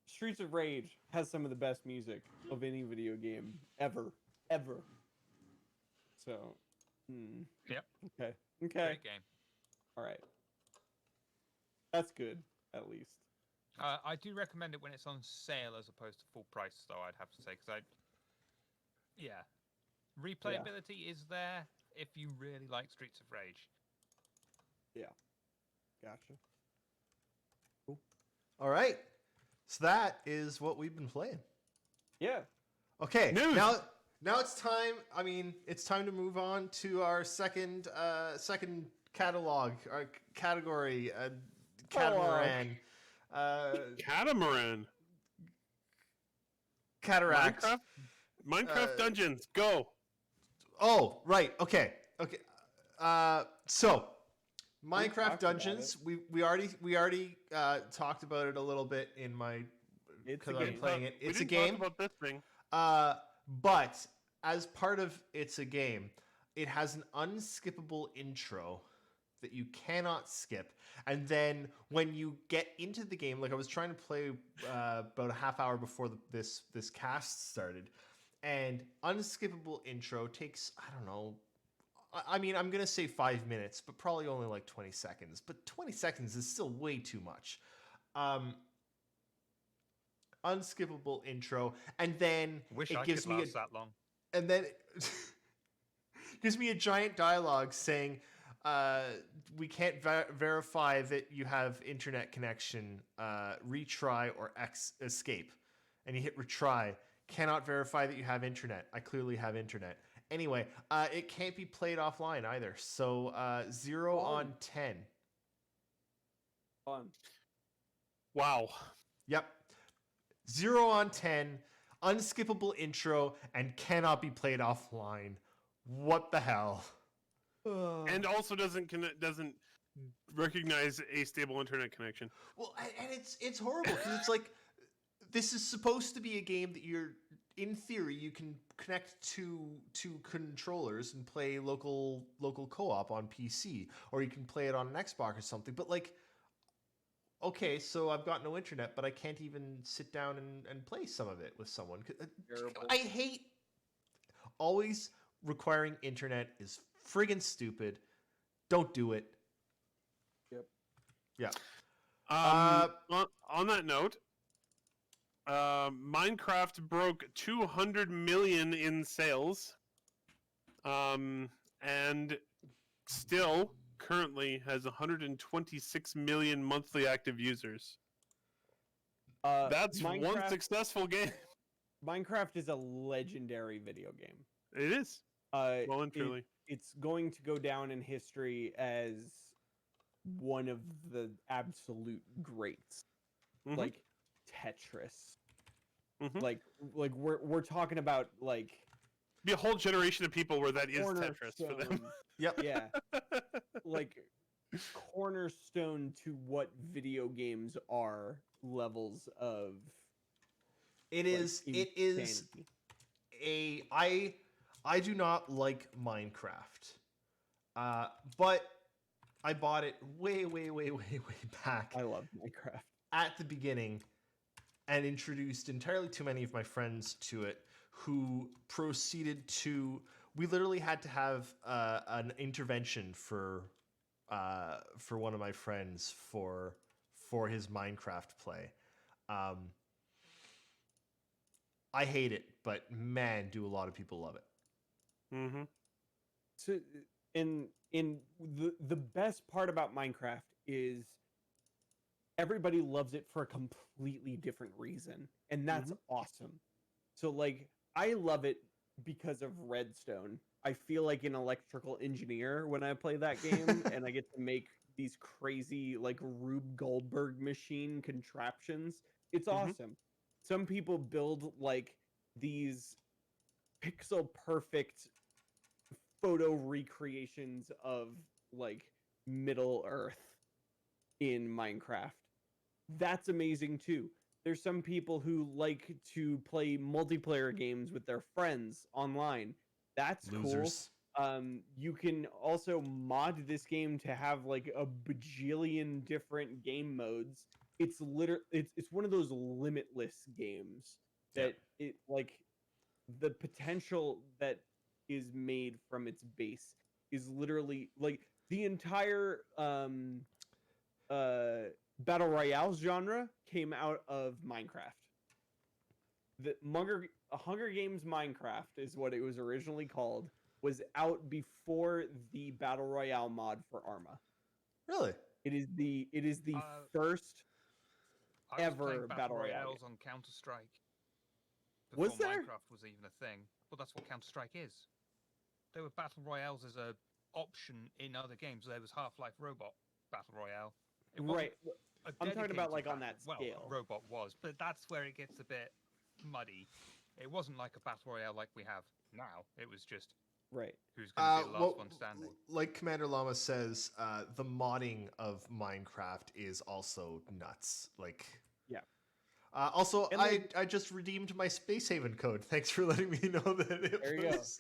Streets of Rage has some of the best music of any video game ever. So, Yep. Okay. Great game. All right. That's good, at least. I do recommend it when it's on sale as opposed to full price, though, I'd have to say, because replayability is there if you really like Streets of Rage. Yeah. Gotcha. Cool. All right. So that is what we've been playing. Yeah. Okay. News. Now it's time. I mean, it's time to move on to our second catalog, our category, catamaran. Catamaran. Cataract. Minecraft Dungeons. Go. Oh, right. Okay. So Minecraft talked Dungeons. We already talked about it a little bit in my because I'm playing it. It's a game. Talk about this thing. But as part of It's a Game, it has an unskippable intro that you cannot skip. And then when you get into the game, like I was trying to play about a half hour before this cast started, and unskippable intro takes, I don't know, I mean, I'm going to say 5 minutes, but probably only like 20 seconds. But 20 seconds is still way too much. Unskippable intro, and then Wish it I gives could me last that long. and then it gives me a giant dialogue saying, we can't verify that you have internet connection, retry or escape. And you hit retry, cannot verify that you have internet. I clearly have internet. Anyway, it can't be played offline either. So 0 on 10. Fun. Wow. Yep. 0 on 10, unskippable intro, and cannot be played offline. What the hell? And also doesn't recognize a stable internet connection. Well, and it's horrible because it's like this is supposed to be a game that you're, in theory, you can connect to controllers and play local co-op on PC, or you can play it on an Xbox or something. But like, okay, so I've got no internet, but I can't even sit down and play some of it with someone. Terrible. I hate always requiring internet is friggin' stupid. Don't do it. Yep. Yeah. On that note, Minecraft broke 200 million in sales, and still currently has 126 million monthly active users. That's one successful game. Minecraft is a legendary video game. It is. Well and truly. It's going to go down in history as one of the absolute greats. Mhm. Like Tetris. Mhm. Like we're talking about like Be a whole generation of people where that is Tetris for them. cornerstone. Yep. Yeah. Like cornerstone to what video games are levels of It like, is. It is insanity. I do not like Minecraft, but I bought it way back I love Minecraft. at the beginning and introduced entirely too many of my friends to it, who proceeded to. We literally had to have an intervention for one of my friends for his Minecraft play. I hate it, but man, do a lot of people love it. Mm-hmm. So in the best part about Minecraft is everybody loves it for a completely different reason, and that's awesome. So like I love it because of redstone. I feel like an electrical engineer when I play that game and I get to make these crazy like Rube Goldberg machine contraptions. It's awesome. Some people build like these pixel perfect photo recreations of like Middle Earth in Minecraft. That's amazing too. There's some people who like to play multiplayer games with their friends online. That's Losers. cool. You can also mod this game to have like a bajillion different game modes. It's one of those limitless games that it like the potential that is made from its base is literally like the entire battle royale genre came out of Minecraft. The Hunger Games Minecraft is what it was originally called, was out before the battle royale mod for Arma. Really? It is the first I was ever playing battle royale royales game. on Counter-Strike Was before there? Minecraft was even a thing. Well, that's what Counter-Strike is. There were battle royales as a option in other games. There was Half-Life Robot Battle Royale. It wasn't Right. a I'm talking about dedicated like on battle- that well, scale. Robot was, but that's where it gets a bit muddy. It wasn't like a battle royale like we have now. It was just Right. who's going to be the last one standing. Like Commander Llama says, the modding of Minecraft is also nuts. Like, Yeah. Also, And like- I just redeemed my Space Haven code. Thanks for letting me know that it There you go. was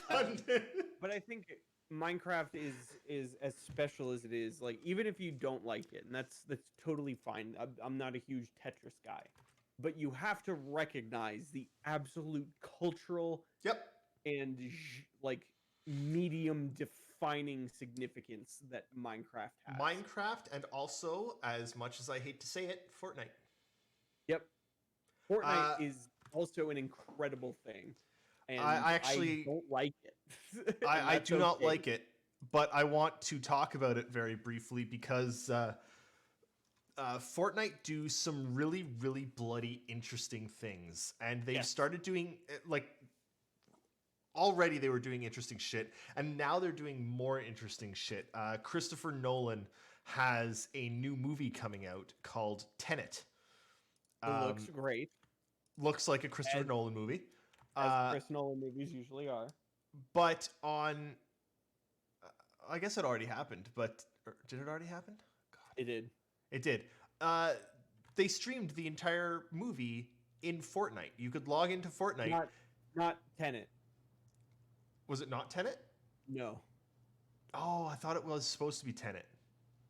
funded. But I think Minecraft is as special as it is. Like even if you don't like it, and that's totally fine. I'm not a huge Tetris guy, but you have to recognize the absolute cultural Yep. and like medium defining significance that Minecraft has. Minecraft, and also, as much as I hate to say it, Fortnite. Yep. Fortnite is also an incredible thing. And I actually- I don't like it. I do not like it, but I want to talk about it very briefly because Fortnite do some really, really bloody interesting things, and they've Yes. started doing like already they were doing interesting shit, and now they're doing more interesting shit. Christopher Nolan has a new movie coming out called Tenet. It looks great, Looks like a Christopher And- Nolan movie. as Chris Nolan movies usually are. But on, I guess it already happened. But did it already happen? It did. It did. They streamed the entire movie in Fortnite. You could log into Fortnite. Not Tenet. Was it not Tenet? No. Oh, I thought it was supposed to be Tenet.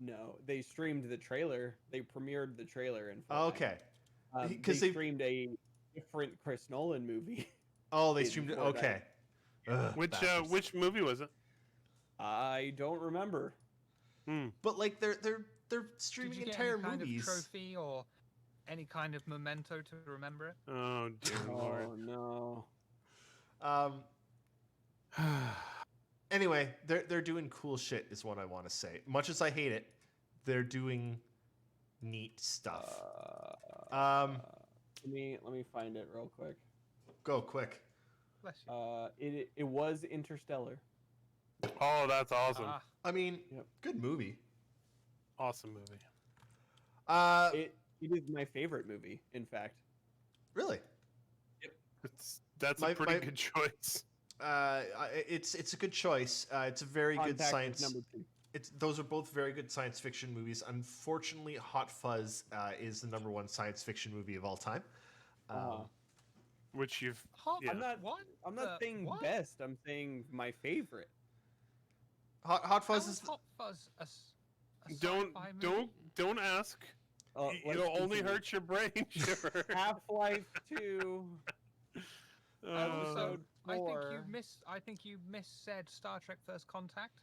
No. They streamed the trailer. They premiered the trailer in Fortnite. Okay. They 'Cause they- streamed a different Chris Nolan movie. Oh, they In streamed it. Fortnite. Okay. Ugh, bastards. Which movie was it? I don't remember. But like they're Did streaming you get entire any kind movies. of trophy or any kind of memento to remember it? Oh dear lord. Oh no. Um. Anyway, they're doing cool shit, is what I want to say. Much as I hate it, they're doing neat stuff. Let me find it real quick. Go quick. Bless you. It was Interstellar. Oh, that's awesome. Ah, I mean, Yep. good movie. Awesome movie. It is my favorite movie, in fact. Really? That's My- a pretty my- good choice. It's a good choice. It's a very good Contact is science. number 2. Those are both very good science fiction movies. Unfortunately, Hot Fuzz is the number one science fiction movie of all time. Which you've Hot- yeah. I'm not the- saying what? best. I'm saying my favorite. Hot Fuzz How is. is Hot Fuzz a don't sci-fi movie? don't ask. Let's It'll only continue. hurt your brain, Shiver. Half-Life 2. And also, Four. I think you missaid Star Trek First Contact.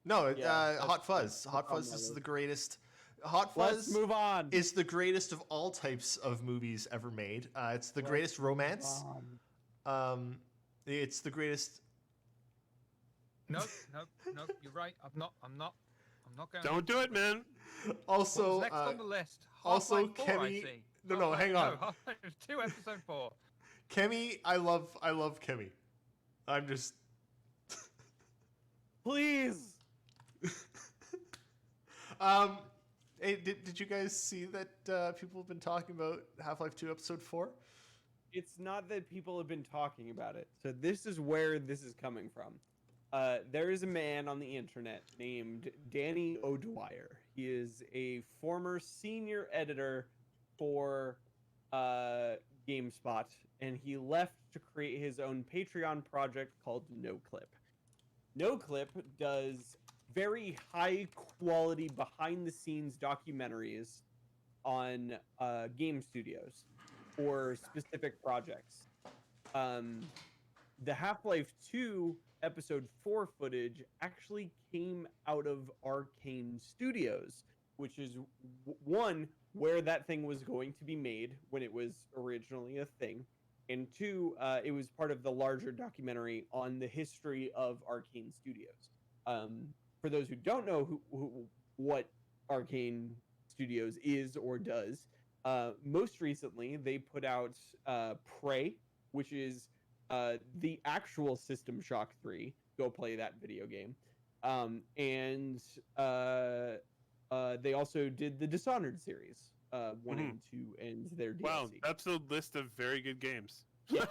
No, Yeah, Hot Fuzz. that's Hot on Fuzz my is list. the greatest. Hot Let's Fuzz move on. is the greatest of all types of movies ever made. It's the greatest romance. It's the greatest. Nope, you're right. I'm not going. Don't do it, man. Also, What's next on the list? also Half-Life 4, I Kemi- see. no, Half-Life- hang on. No, Half-Life 2, episode 4. Kemi, I love Kemi. I'm just. Please. Hey, did you guys see that people have been talking about Half-Life 2 episode 4? it's not that people have been talking about it. So this is where this is coming from. There is a man on the internet named Danny O'Dwyer. He is a former senior editor for GameSpot, and he left to create his own Patreon project called NoClip. NoClip does very high quality behind the scenes documentaries on game studios or specific projects. The Half-Life 2 episode 4 footage actually came out of Arcane Studios, which is one, where that thing was going to be made when it was originally a thing, and two, it was part of the larger documentary on the history of Arcane Studios. For those who don't know what Arcane Studios is or does, most recently they put out Prey, which is the actual System Shock 3. Go play that video game. And they also did the Dishonored series, 1 and 2, and their DLC. Wow, that's a list of very good games. Yes.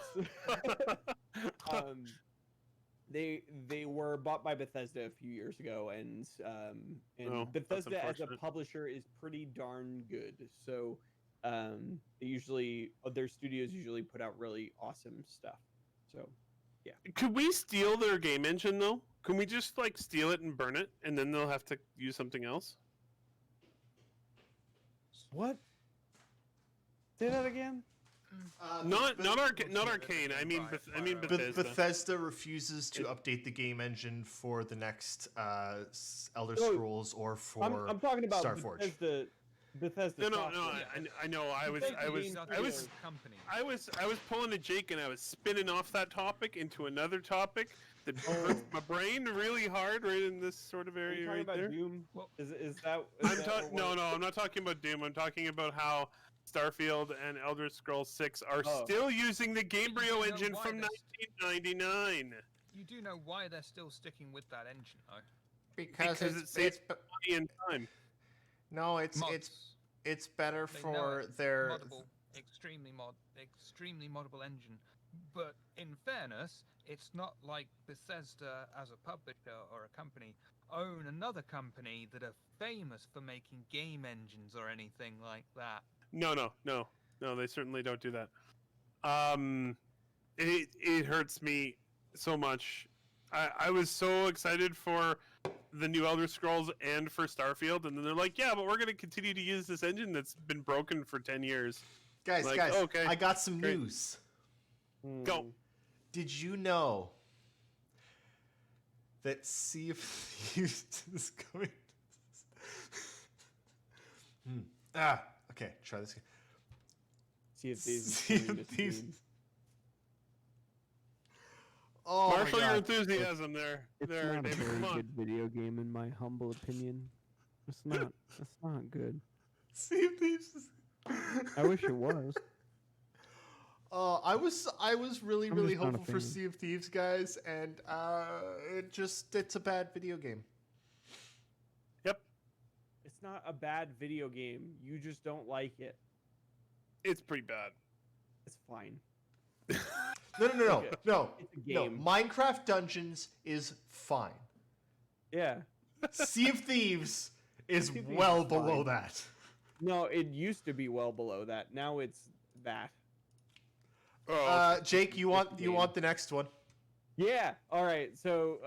They were bought by Bethesda a few years ago, and Oh, that's Bethesda as a unfortunate. publisher is pretty darn good. So they usually, their studios usually put out really awesome stuff. So Could we steal their game engine though? Can we just like steal it and burn it, and then they'll have to use something else? what? Say that again. Not Arcane. I mean Bethesda. Bethesda refuses to update the game engine for the next Elder No, Scrolls or for I'm talking about Starforge. Bethesda. No, software. I know. I was company. pulling a Jake, and I was spinning off that topic into another topic that hurts my brain really hard right in this sort of Are you area talking right about there. Doom? Well, Is that? I'm not talking about Doom. I'm talking about how Starfield and Elder Scrolls 6 are still using the Gamebryo You know engine why from they're 1999. You do know why they're still sticking with that engine, though. Because it saves money and time. no, it's better They know for it's their moddable, extremely moddable engine. But in fairness, it's not like Bethesda as a publisher or a company own another company that are famous for making game engines or anything like that. No, they certainly don't do that. It hurts me so much. I was so excited for the new Elder Scrolls and for Starfield, and then they're like, yeah, but we're going to continue to use this engine that's been broken for 10 years. guys. Like, Guys, okay, I got some great. news. Go. Did you know that Sea of Thieves is coming? Okay, try this again. See if these. Sea of Thieves. Oh Marshall, my your God. enthusiasm there. It's there, not a David, very come on. good video game, in my humble opinion. It's not. It's not good. Sea of Thieves. I wish it was. I was really I'm really just not a hopeful for fan. Sea of Thieves, guys, and it's a bad video game. Yep, It's not a bad video game. You just don't like it. it's pretty bad. It's fine. No. Okay. No. It's a game. Minecraft Dungeons is fine. Yeah. Sea of Thieves is Sea of Thieves well is below fine. that. No, it used to be well below that. Now it's that. Oh, Jake, you want game. the next one? Yeah. All right. So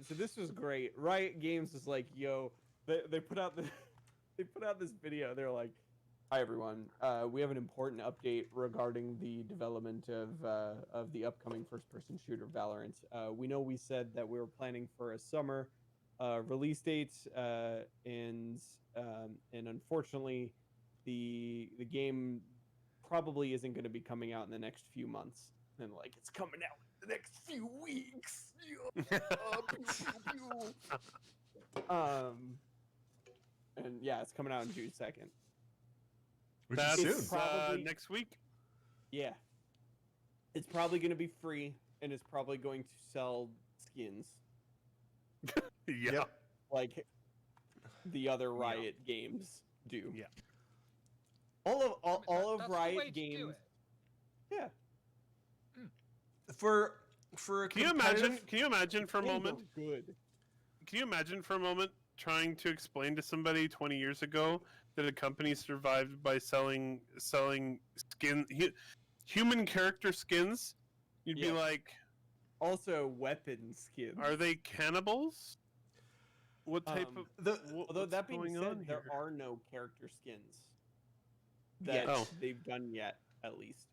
this was great. Riot Games is like, yo, they put out this video. They're like, hi everyone. We have an important update regarding the development of the upcoming first-person shooter Valorant. We know we said that we were planning for a summer release date, and unfortunately, the game probably isn't going to be coming out in the next few months. And like, it's coming out in the next few weeks. And yeah, it's coming out on June 2nd. Which that's is soon. Probably- next week. Yeah. It's probably going to be free, and it's probably going to sell skins Yeah. Yep. like the other Riot games do. Yeah. All of That's the way Riot to do games. it. Yeah. for a Can you competitive... imagine? Can you imagine for a Skins moment? are good. Can you imagine for a moment trying to explain to somebody 20 years ago that a company survived by selling human character skins? You'd be Yep. like, Also, weapon skins. are they cannibals? What type Um, of Although what's that being going said, on there here? are no character skins Yeah. that Oh. they've done yet, at least.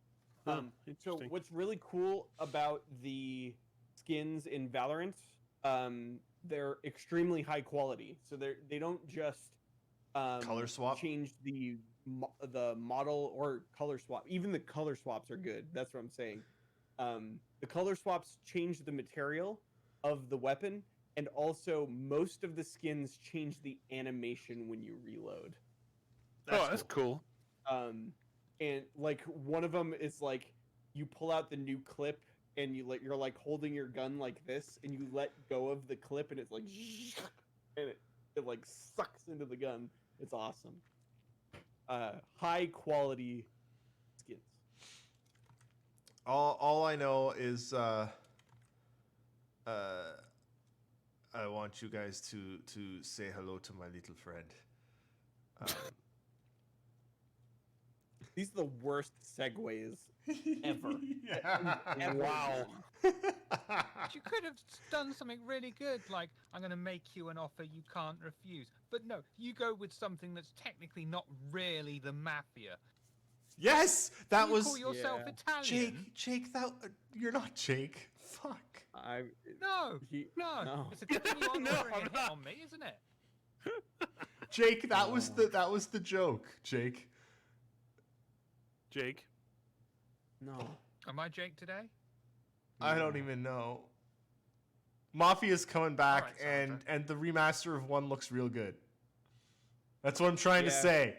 Oh, So interesting. what's really cool about the skins in Valorant, they're extremely high quality. So they don't just Color swap? change the model or color swap. Even the color swaps are good. That's what I'm saying. The color swaps change the material of the weapon, and also most of the skins change the animation when you reload. That's cool. And like one of them is like you pull out the new clip and you're like holding your gun like this and you let go of the clip and it's like and it like sucks into the gun. It's awesome. High quality skins. All I know is I want you guys to say hello to my little friend. These are the worst segues ever. Ever Wow. done. But you could have done something really good, like I'm going to make you an offer you can't refuse. But no, you go with something that's technically not really the mafia. Yes, that you was call yourself Yeah. Italian. Jake. That you're not Jake. Fuck. No, He- no, no. it's a continual No, ordering a I'm hit not. on me, isn't it? Jake, that was the joke. Jake. Jake. No. Am I Jake today? I don't even know. Mafia's coming back, Alright, Sandra. and the remaster of 1 looks real good. That's what I'm trying to Yeah. say.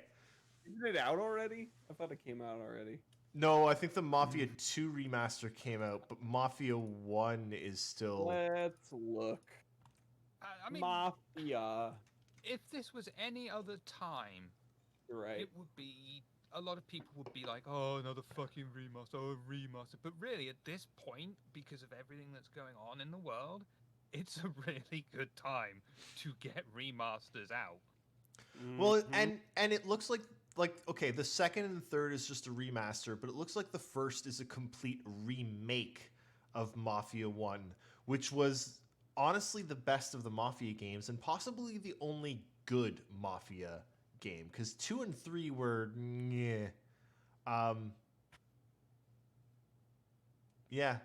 Isn't it out already? I thought it came out already. No, I think the Mafia 2 remaster came out, but Mafia 1 is still... Let's look. I mean, Mafia. if this was any other time, You're right. it would be a lot of people would be like, "Oh, another fucking remaster, oh, remaster." But really, at this point, because of everything that's going on in the world, it's a really good time to get remasters out. Well, and it looks like okay, the second and third is just a remaster, but it looks like the first is a complete remake of Mafia 1, which was honestly the best of the Mafia games and possibly the only good Mafia game, because 2 and 3 were yeah.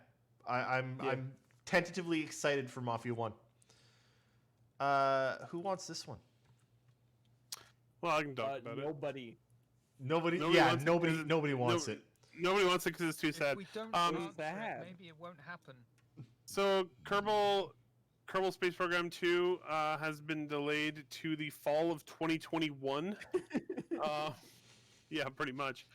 I'm tentatively excited for Mafia 1. Who wants this one? Well, I can talk about it. Nobody. Nobody Nobody wants it 'cause nobody wants it. Nobody wants it because it's too If sad. we don't Um, answer it, sad. maybe it won't happen. So Kerbal Space Program 2 has been delayed to the fall of 2021. Yeah, pretty much.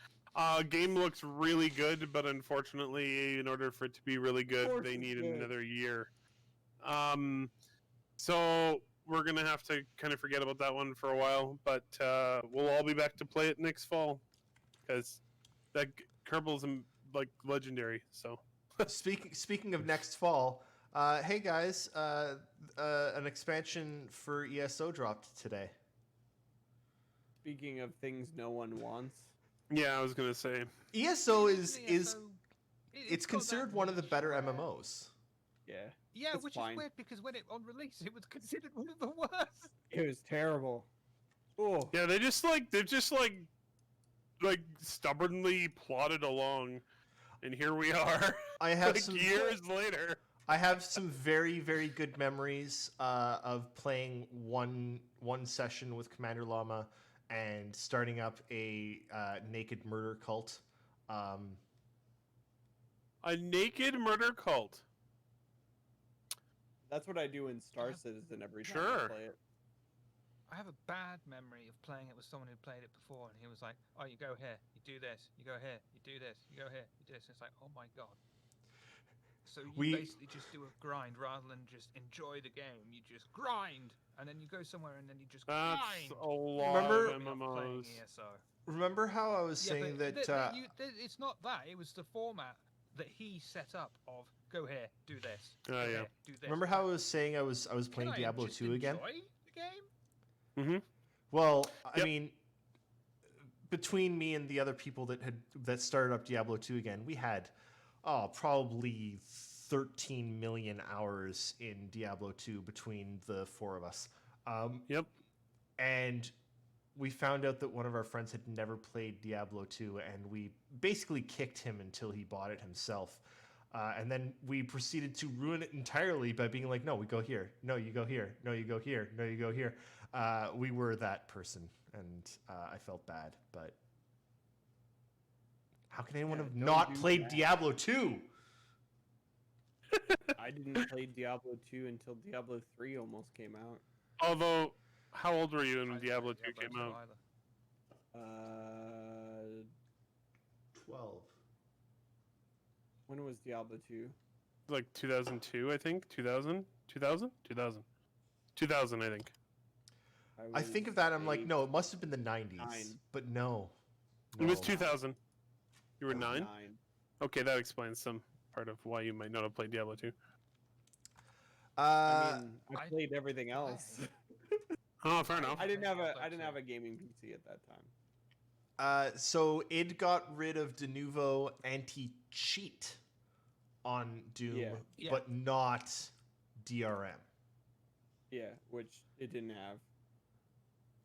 Game looks really good, but unfortunately, in order for it to be really good, course they it's need good. another year. So we're gonna have to kind of forget about that one for a while, but we'll all be back to play it next fall because that Kerbal's like legendary. So Speaking of next fall, hey guys, an expansion for ESO dropped today. Speaking of things no one wants. yeah, I was gonna say. ESO is Usually it's got that considered one of the niche better where- MMOs. Yeah. Yeah, It's which fine. is weird because when it on release, it was considered one of the worst. It was terrible. Oh. Yeah, they've just stubbornly plodded along, and here we are. I have like some years later. I have some very, very good memories of playing one session with Commander Llama and starting up a naked murder cult. A naked murder cult. That's what I do in Star Citizen every time Sure. I play it. I have a bad memory of playing it with someone who played it before, and he was like, "Oh, you go here, you do this, you go here, you do this, you go here, you do this." And it's like, oh my god. So you basically just do a grind rather than just enjoy the game. You just grind, and then you go somewhere, and then you just That's grind. a lot Remember- of Playing MMOs. ESO. Remember how I was saying that it's not that. It was the format that he set up of Go here, do this. Oh, Go yeah. here, do this. Remember how I was saying I was Can playing I Diablo just 2 again? enjoy the game? Mm-hmm. Well, I Yep. mean, between me and the other people that started up Diablo 2 again, we had probably 13 million hours in Diablo 2 between the four of us. Yep. And we found out that one of our friends had never played Diablo 2, and we basically kicked him until he bought it himself. And then we proceeded to ruin it entirely by being like, no, we go here. No, you go here. No, you go here. No, you go here. We were that person, and I felt bad. But how can anyone Yeah, have don't not do played that. Diablo 2? I didn't play Diablo 2 until Diablo 3 almost came out. Although, how old were you I when didn't Diablo play 2 came 2 out? either. 12. When was Diablo 2? Like 2002, I think. 2000? 2000? 2000. 2000, I think. I think of that, I'm like, eight, no, it must have been the 90s. 9. But no. It was No. 2000. You were 9? 9. Okay, that explains some part of why you might not have played Diablo 2. I mean, I I- played everything else. Oh, fair enough. I didn't have a Diablo 2. gaming PC at that time. So id got rid of de novo anti-cheat on Doom, Yeah. Yeah. but not DRM. Yeah, which it didn't have.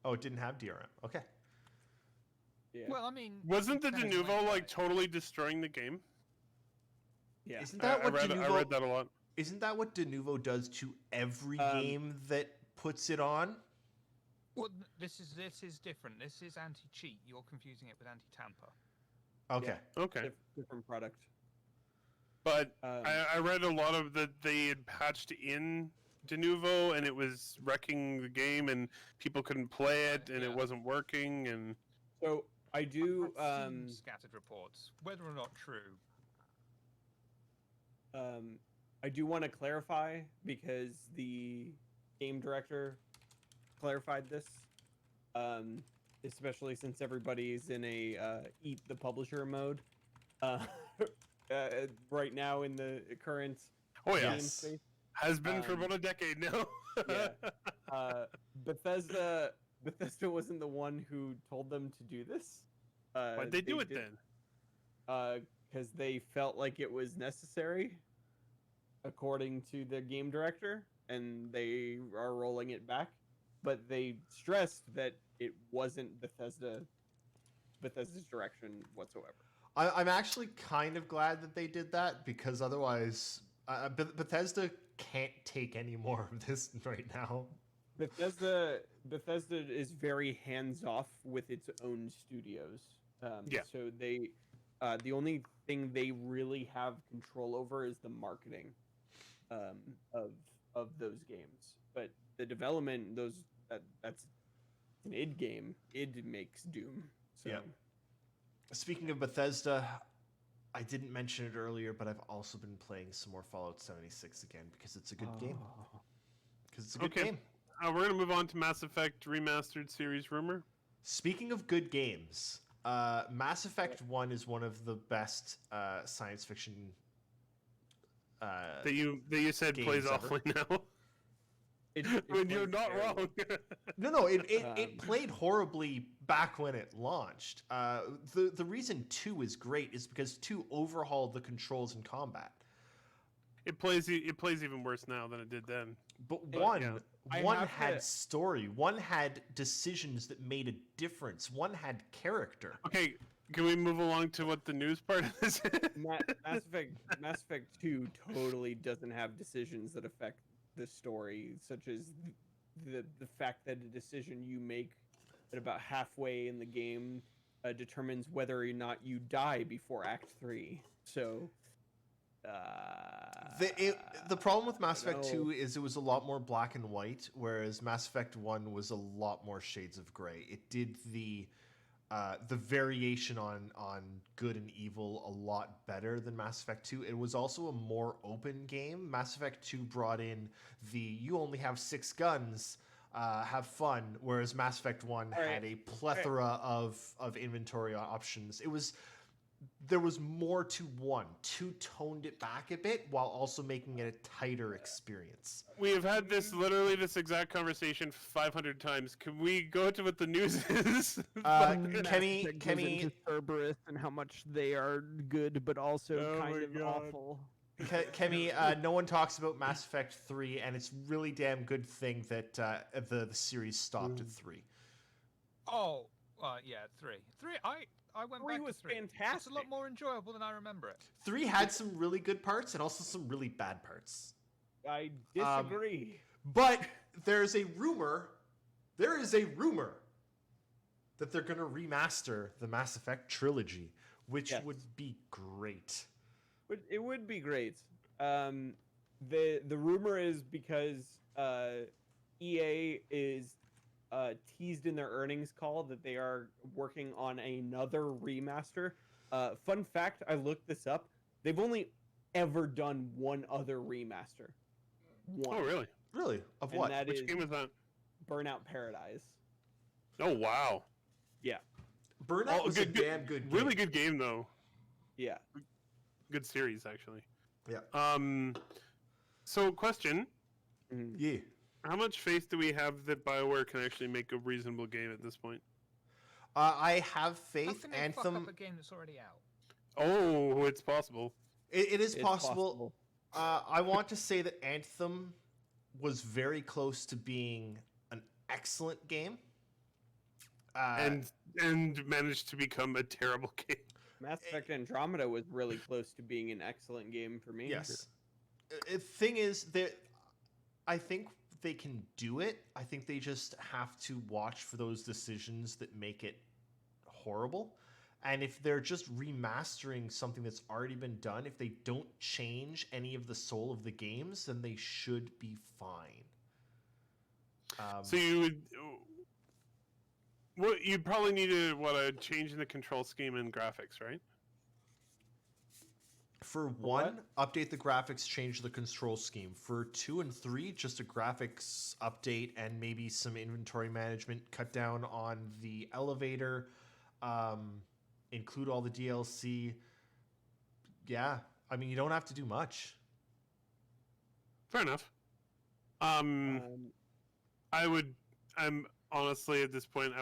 Oh, it didn't have DRM. Okay. Yeah. Well, I mean, Wasn't the depends de on where novo you like play. totally destroying the game? yeah. Isn't that I what read, de I novo? read that a lot. Isn't that what de novo does to every Um, game that puts it on? Well, this is different. This is anti-cheat. You're confusing it with anti-tamper. Okay. Okay. Different product. But Um, I read a lot of that they had patched in de novo and it was wrecking the game and people couldn't play it and it Yeah. wasn't working and So I do. I've seen scattered reports, whether or not true. I do want to clarify because the game director clarified this, especially since everybody's in a eat the publisher mode right now in the current oh yeah, game Yes. space. has been for Um, about a decade now. Yeah. Bethesda wasn't the one who told them to do this. Why'd they do it then? Because they felt like it was necessary, according to the game director, and they are rolling it back. But they stressed that it wasn't Bethesda's direction whatsoever. I'm actually kind of glad that they did that because otherwise, Bethesda can't take any more of this right now. Bethesda is very hands off with its own studios. Yeah. So they, the only thing they really have control over is the marketing, of those games. But the development, that's an id game. Id makes Doom. So Yeah. Speaking of Bethesda, I didn't mention it earlier, but I've also been playing some more Fallout 76 again because it's a good game. Because it's a good Okay. game. We're gonna move on to Mass Effect Remastered Series Rumor. Speaking of good games, Mass Effect 1 is one of the best science fiction That you said games plays ever. awfully now. It when you're plays not terribly. wrong. No, it Um, played horribly back when it launched. The reason 2 is great is because 2 overhauled the controls in combat. It plays even worse now than it did then. But It- one yeah. I one have had to- story, one had decisions that made a difference, one had character. Okay, can we move along to what the news part of this is? Mass Effect 2 totally doesn't have decisions that affect the story, such as the fact that a decision you make at about halfway in the game determines whether or not you die before Act 3. So, The problem with Mass Effect no. 2 is it was a lot more black and white, whereas Mass Effect 1 was a lot more shades of gray. It did the variation on good and evil a lot better than Mass Effect 2. It was also a more open game. Mass Effect 2 brought in the you only have 6 guns, have fun, whereas Mass Effect 1 All right. had a plethora of inventory options. It was there was more to one. Two toned it back a bit while also making it a tighter experience. We have had this exact conversation 500 times. Can we go to what the news is? Kenny, into Cerberus and how much they are good, but also Oh my kind of God. awful. Kemi, no one talks about Mass Effect 3, and it's really damn good thing that the series stopped at 3. Oh, yeah, 3. 3, I went 3 back was to 3. It's a fantastic. lot more enjoyable than I remember it. 3 had some really good parts and also some really bad parts. I disagree. But there is a rumor that they're going to remaster the Mass Effect trilogy, which Yes. would be great. It would be great. The rumor is because EA is teased in their earnings call that they are working on another remaster. Fun fact, I looked this up. They've only ever done one other remaster. One. Oh, really? Really? Of And what? that Which is game was that? Burnout Paradise. Oh, wow. Yeah. Burnout was a damn good game. Really good game, though. Yeah. Good series, actually. Yeah. So, question. Mhm. Yeah. How much faith do we have that BioWare can actually make a reasonable game at this point? I have How faith. can they fuck Anthem. up a game that's already out? Oh, it's possible. It is It's possible. I want to say that Anthem was very close to being an excellent game. And managed to become a terrible game. Mass Effect Andromeda was really close to being an excellent game for me. Yes. Thing is that I think they can do it. I think they just have to watch for those decisions that make it horrible. And if they're just remastering something that's already been done, if they don't change any of the soul of the games, then they should be fine. So you would... Well, you probably need a change in the control scheme and graphics, right? For one, update the graphics, change the control scheme. For 2 and 3, just a graphics update and maybe some inventory management, cut down on the elevator, include all the DLC. Yeah, I mean, you don't have to do much. Fair enough. I'm honestly, at this point,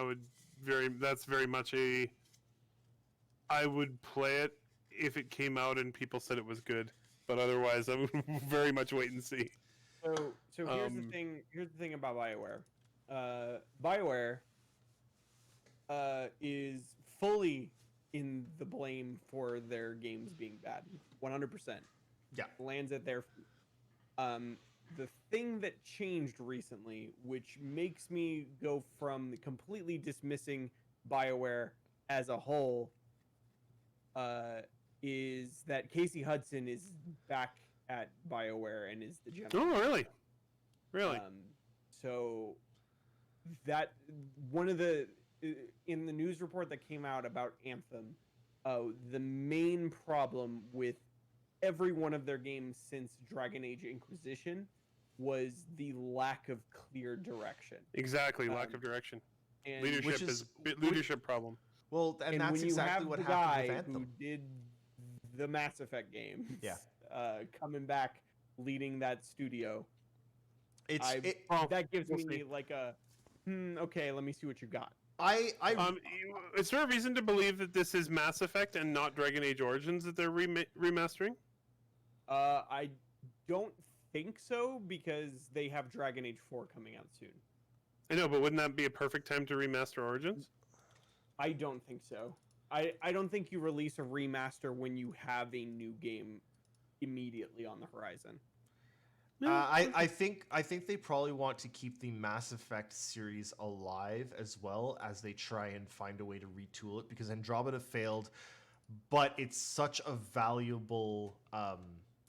that's very much I would play it if it came out and people said it was good, but otherwise I would very much wait and see. So here's the thing. Here's the thing about BioWare. BioWare is fully in the blame for their games being bad. 100%. Yeah. Lands at their feet. The thing that changed recently, which makes me go from completely dismissing BioWare as a whole, is that Casey Hudson is back at BioWare and is the general. Oh, really? Really? So that one of the in the news report that came out about Anthem, the main problem with every one of their games since Dragon Age Inquisition was the lack of clear direction. Exactly, lack of direction. And Leadership is leadership problem. Well, and that's when you exactly have what the happened guy with Anthem. who did the Mass Effect games, Yeah. coming back leading that studio, Well, that gives we'll me see. like a okay, let me see what you got. Is there a reason to believe that this is Mass Effect and not Dragon Age Origins that they're remastering? I don't think so because they have Dragon Age 4 coming out soon. I know, but wouldn't that be a perfect time to remaster Origins? I don't think so. I don't think you release a remaster when you have a new game immediately on the horizon. I think they probably want to keep the Mass Effect series alive as well as they try and find a way to retool it because Andromeda failed, but it's such a valuable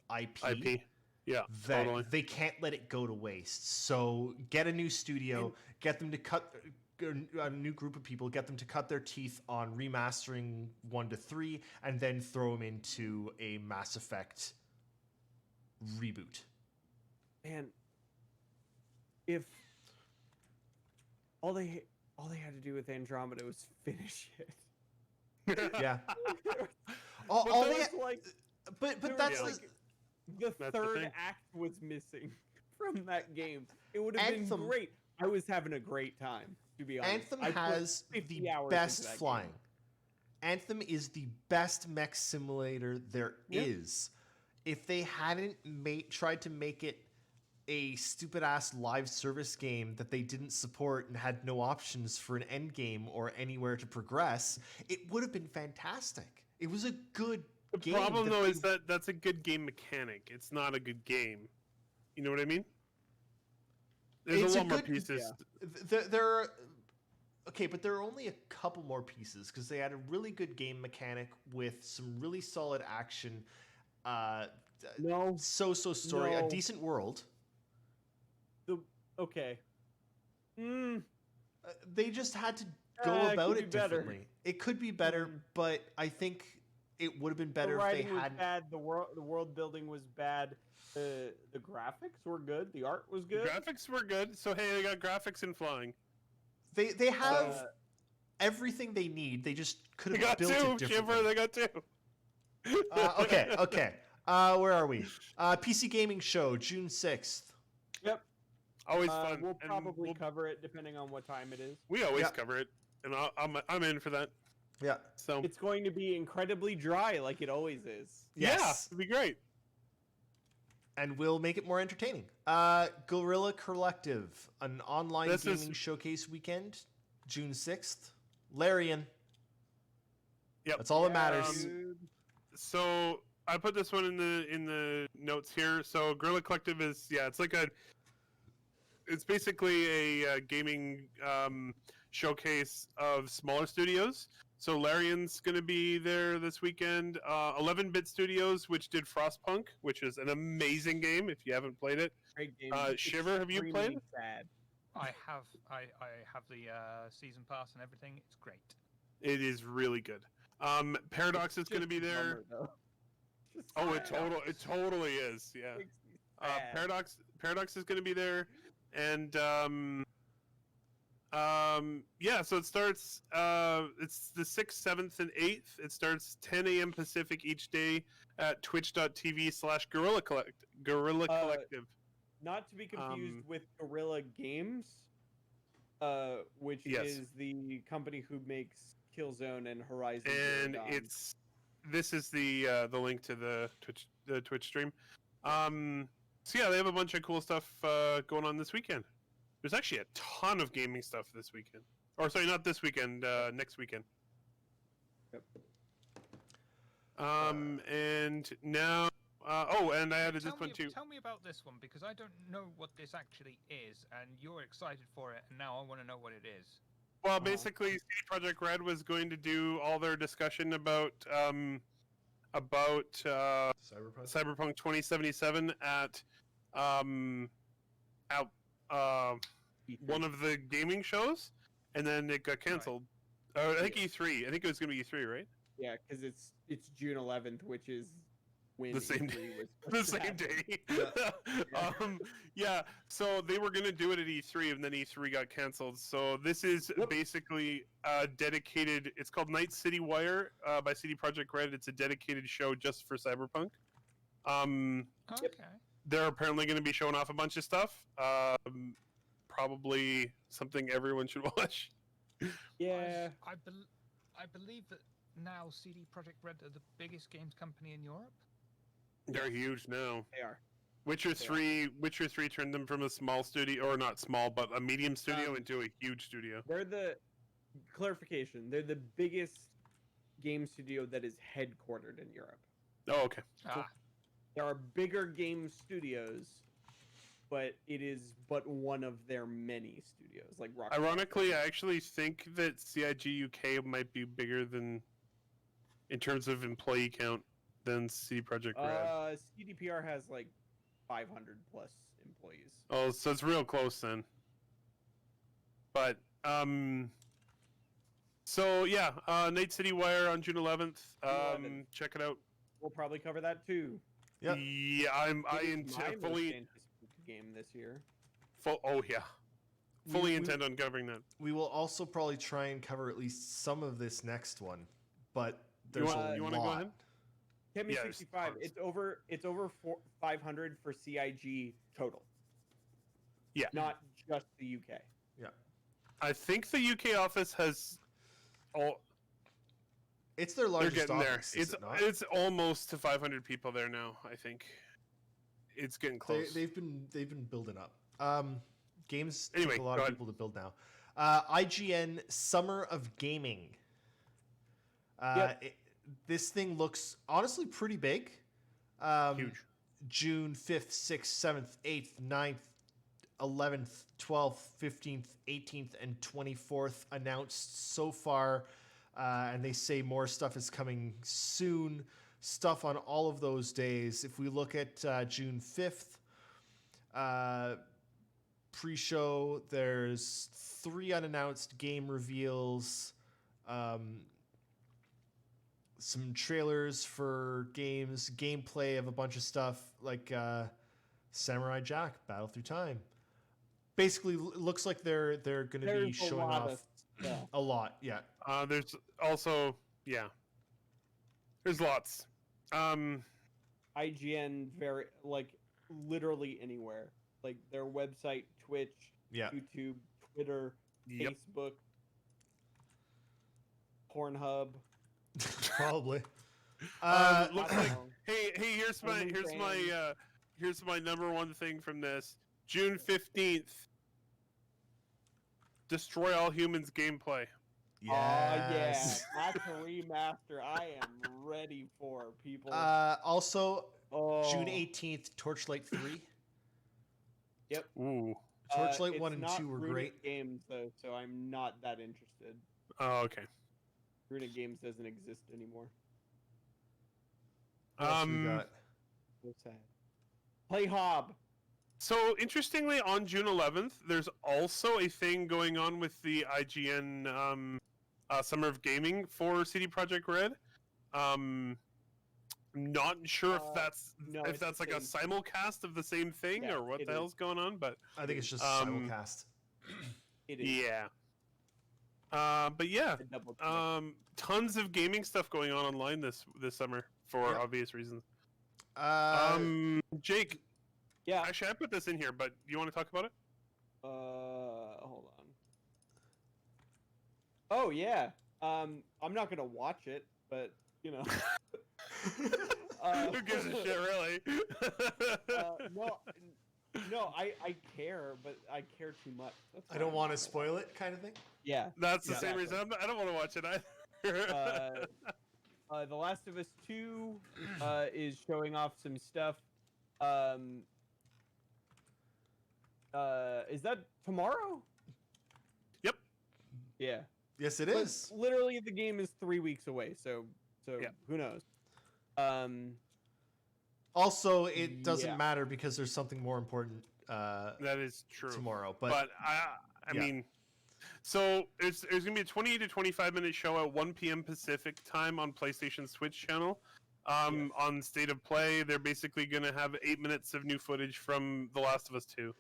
IP. Yeah, that totally. they can't let it go to waste. So get a new studio, get them to cut a new group of people, get them to cut their teeth on remastering 1 to 3, and then throw them into a Mass Effect reboot. Man, if all they had to do with Andromeda was finish it. Yeah. But All there the, was, like, but there that's was, the, like, the That's the third thing. act was missing from that game. It would have been Anthem- great. I was having a great time, to be honest. Anthem I put has 50 the hours best into that flying. game. Anthem is the best mech simulator there is. Yep. If they hadn't tried to make it a stupid ass live service game that they didn't support and had no options for an end game or anywhere to progress, it would have been fantastic. It was a good The game. problem though they- is that that's a good game mechanic. It's not a good game. You know what I mean? There's It's a a lot more good- pieces. there are okay, but there are only a couple more pieces because they had a really good game mechanic with some really solid action. No. Story, a No. decent world. Okay. They just had to go it about could it be better. differently. It could be better, but I think it would have been better The if they writing was had. bad. The world building was bad. The graphics were good. The art was The good. graphics were good, so hey, they got graphics and flying. They have Uh, everything they need. They just could They have got built two, it differently. Shiver. They got two. Okay. Where are we? PC Gaming Show, June 6th. Yep. Always fun. We'll and probably cover it depending on what time it is. We always Yeah. cover it, and I'm in for that. Yeah. So It's going to be incredibly dry, like it always is. Yes. yeah, it'd be great. And we'll make it more entertaining. Guerrilla Collective, an online This is- gaming showcase weekend, June 6th. Larian. Yep. That's all that matters. Dude. So I put this one in the notes here. So Guerrilla Collective is it's basically a gaming showcase of smaller studios. So Larian's going to be there this weekend. 11-Bit Studios, which did Frostpunk, which is an amazing game if you haven't played it. Great game. Shiver, have you played? Extremely Sad. I have the season pass and everything. It's great. It is really good. Paradox is going to be Just a there. bummer, though. Just Oh, sad. it totally is. Yeah. Makes me sad. Paradox is going to be there, and yeah. So it starts. It's the 6th, 7th, and 8th. It starts 10 a.m. Pacific each day at twitch.tv/Guerrilla Collective. Not to be confused Um, with Guerrilla Games, which Yes. is the company who makes Killzone and Horizon Zero And Dawn. this is the link to the Twitch stream. So yeah, they have a bunch of cool stuff going on this weekend. There's actually a ton of gaming stuff this weekend. Or sorry, not this weekend. Next weekend. Yep. And now, and I added this Tell one me, too. tell me about this one because I don't know what this actually is, and you're excited for it, and now I want to know what it is. Well, basically, CD Projekt Red was going to do all their discussion about Cyberpunk 2077 at one of the gaming shows, and then it got canceled. I think Yeah. E3. I think it was going to be E3, right? Yeah, because it's June 11th, which is when The same E3 was The supposed to same happen. day. Yeah. So they were going to do it at E3, and then E3 got canceled. So this is Yep. basically dedicated. It's called Night City Wire by CD Projekt Red. It's a dedicated show just for Cyberpunk. Okay. They're apparently going to be showing off a bunch of stuff. Probably something everyone should watch. Yeah. I believe that now CD Projekt Red are the biggest games company in Europe. They're huge now. They are. Witcher 3 turned them from a small studio, or not small, but a medium studio into a huge studio. They're the clarification. They're the biggest game studio that is headquartered in Europe. Oh, okay. Ah, There are bigger game studios, but it is but one of their many studios. Like Rockstar. Ironically, I actually think that CIG UK might be bigger than, in terms of employee count, than CD Projekt Red. CDPR has like 500 plus employees. Oh, so it's real close then. But so yeah, Night City Wire on June 11th. 11th. Check it out. We'll probably cover that too. Yep. Yeah, It is my most fully anticipated game this year. Oh yeah, fully We- intend on covering that. We will also probably try and cover at least some of this next one, but there's want- a you lot. wanna go ahead? Kemi Yeah, there's 65. tons. It's over 500 for CIG total. Yeah. Not just the UK. I think the UK office has all. It's their They're largest getting there. office, is It's it not? it's almost to 500 people there now. I think it's getting close. They've been building up. Games Anyway, take a lot go of ahead. people to build now. IGN Summer of Gaming. Yep. This thing looks honestly pretty big. Huge. June 5th, 6th, 7th, 8th, 9th, 11th, 12th, 15th, 18th, and 24th announced so far. And they say more stuff is coming soon. Stuff on all of those days. If we look at June 5th, pre-show, there's 3 unannounced game reveals, some trailers for games, gameplay of a bunch of stuff like Samurai Jack, Battle Through Time. Basically, looks like they're going to be There's a showing lot off of stuff. a lot. Yeah, There's also there's lots. IGN very literally anywhere. Like their website, Twitch, yeah. YouTube, Twitter, Yep. Facebook, Pornhub. Probably. Looks I like don't know. hey here's my here's my number one thing from this. June 15th. Destroy All Humans gameplay. Yes. Yeah, that's a remaster. I am ready for people. Also, oh. June 18th, Torchlight 3. Ooh. Torchlight it's 1 and not 2 were Runic great. Games though, so I'm not that interested. Oh, okay. Runic Games doesn't exist anymore. What else we got? So sad. Play Hob. So interestingly, on June 11th, there's also a thing going on with the IGN Summer of Gaming for CD Projekt Red. I'm not sure if that's no, if it's that's the like a same. simulcast of the same thing Yeah, or what it the is. hell's going on, but I think it's just simulcast. It is. yeah. But yeah, A double check. tons of gaming stuff going on online this summer for Yep. obvious reasons. Jake, Yeah. actually, I put this in here, but you want to talk about it? Hold on. Oh yeah. I'm not gonna watch it, but you know. Who gives a shit, really? No, I care, but I care too much. That's I why don't I'm want to not gonna spoil watch it, kind of thing. Yeah. That's the Yeah. same reason I don't want to watch it either. The Last of Us 2 is showing off some stuff. Is that tomorrow? Yep. Yeah. Yes, it But is. literally, the game is 3 weeks away, so Yeah. who knows? Also, it doesn't Yeah. matter because there's something more important That is true. tomorrow. But I yeah. mean, so there's going to be a 20 to 25 minute show at 1 p.m. Pacific time on PlayStation's Twitch channel. Yes. On State of Play, they're basically going to have 8 minutes of new footage from The Last of Us 2.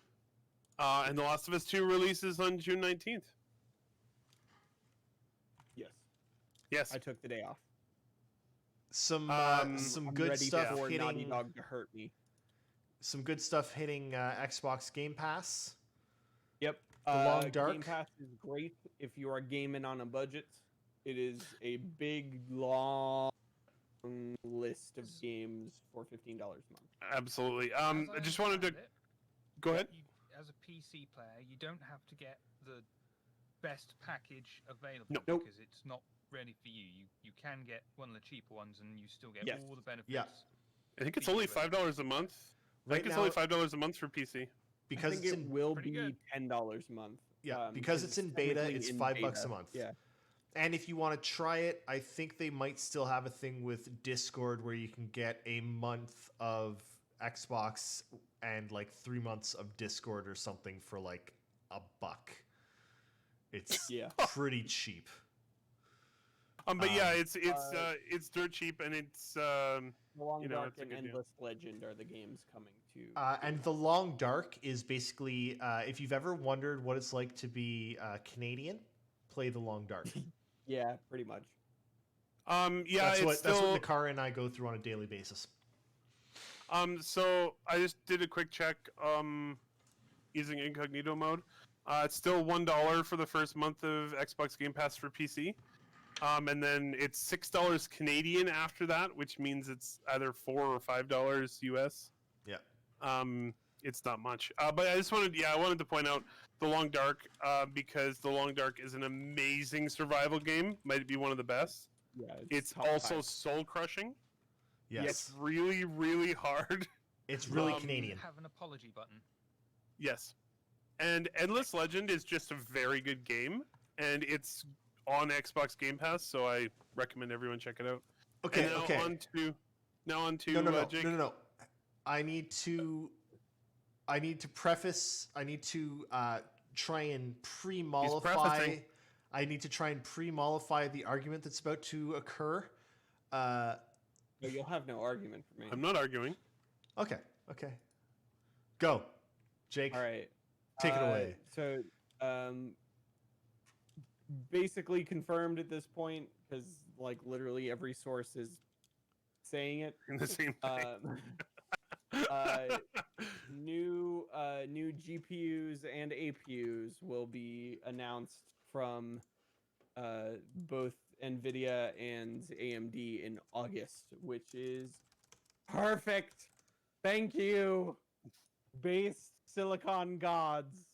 And The Last of Us 2 releases on June 19th. Yes. Yes. I took the day off. some I'm good ready stuff for Naughty hitting. Dog to hurt me. Some good stuff hitting Xbox Game Pass. Yep. The Long Game Dark. Pass is great if you are gaming on a budget. It is a big, long list of games for $15 a month. Absolutely. As I just wanted to understand it, go ahead. as a PC player, you don't have to get the best package available Nope. because it's not ready for you. You can get one of the cheaper ones and you still get Yes. all the benefits. Yeah. I think it's only $5 a month. I Right think it's now, only $5 a month for PC. because I it's think it in will pretty be good. $10 a month. yeah, because it's in beta, technically it's in $5 beta. a month. Yeah. And if you want to try it, I think they might still have a thing with Discord where you can get a month of Xbox and like 3 months of Discord or something for like $1. It's Yeah. pretty cheap. But yeah, Um, it's dirt cheap and it's The Long You know, Dark it's a and good deal. Endless Legend are the games coming to. And The Long Dark is basically, if you've ever wondered what it's like to be Canadian, play The Long Dark. Yeah, pretty much. Yeah, that's it's what still. that's what Nakara and I go through on a daily basis. So I just did a quick check. Using incognito mode. It's still $1 for the first month of Xbox Game Pass for PC. And then it's $6 Canadian after that, which means it's either $4 or $5 US. Yeah. It's not much. But I wanted to point out The Long Dark, because The Long Dark is an amazing survival game. Might be one of the best. Yeah, It's top also 5. soul crushing. Yes. It's really, really hard. It's really Do you Canadian. have an apology button? Yes. And Endless Legend is just a very good game, and it's on Xbox Game Pass, so I recommend everyone check it out. Okay. And now Okay. on to No. Jake. No. I need to preface. I need to try and pre-mollify. prefacing. I need to try and pre-mollify the argument that's about to occur. No, you'll have no argument for me. I'm not arguing. Okay. Go, Jake. All right. Take it away. So, basically confirmed at this point, because like literally every source is saying it. In the same way. New GPUs and APUs will be announced from both NVIDIA and AMD in August, which is perfect. Thank you, base silicon gods,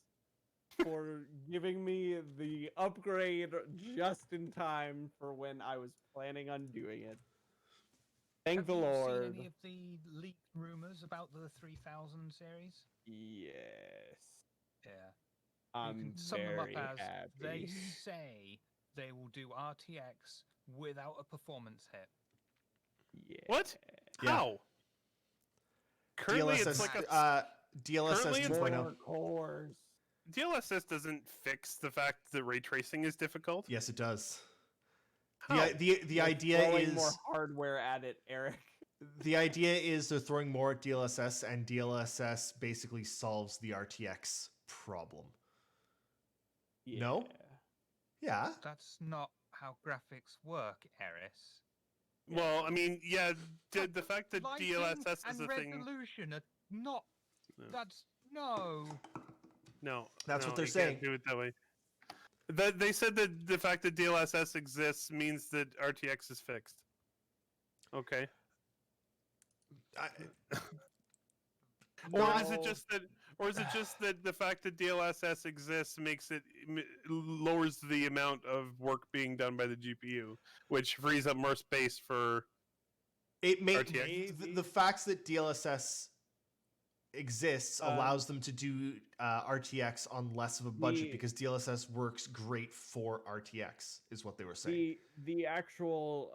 for giving me the upgrade just in time for when I was planning on doing it. Thank the Have you Lord. seen any of the leaked rumors about the 3000 series? Yes. Yeah. You I'm can sum them up very as happy. they say they will do RTX without a performance hit. Yeah. What? Yeah. How? Currently, DLSS. it's like a DLSS currently it's 2.0. More cores. DLSS doesn't fix the fact that ray tracing is difficult. Yes, it does. How? The They're idea throwing is more hardware at it, Eric. the idea is they're throwing more at DLSS, and DLSS basically solves the RTX problem. Yeah. No? Yeah. That's not how graphics work, Eris. Well, I mean, yeah, the fact that Lighting DLSS is and a thing. resolution are not. No. That's no. No, That's what they're you can't saying. do it that way. They said that the fact that DLSS exists means that RTX is fixed. Okay. Or is it No. just that? Or is it just that the fact that DLSS exists makes it lowers the amount of work being done by the GPU, which frees up more space for. It may RTX. the facts that DLSS exists allows them to do RTX on less of a budget because DLSS works great for RTX, is what they were saying. The actual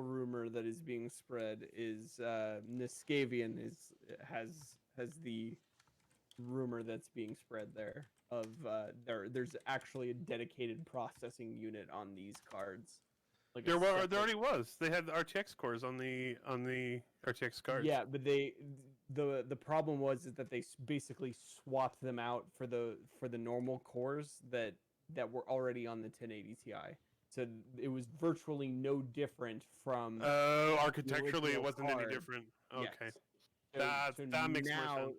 rumor that is being spread is Niskavian has the rumor that's being spread there of there's actually a dedicated processing unit on these cards. Like There already was. They had the RTX cores on the RTX cards. Yeah, but the problem is that they basically swapped them out for the normal cores that were already on the 1080 Ti. So it was virtually no different from. Architecturally, it original wasn't any card. different. Okay. Yes. That makes more now, sense.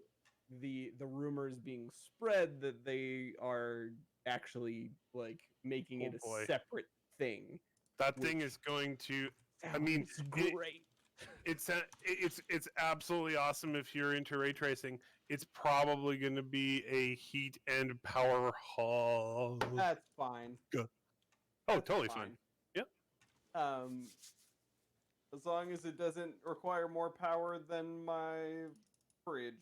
The rumor is being spread that they are actually like making it a boy. separate thing. That thing is going to. I mean, Sounds great. It's absolutely awesome if you're into ray tracing. It's probably going to be a heat and power haul. That's fine. Oh, That's totally fine. Yep. As long as it doesn't require more power than my fridge,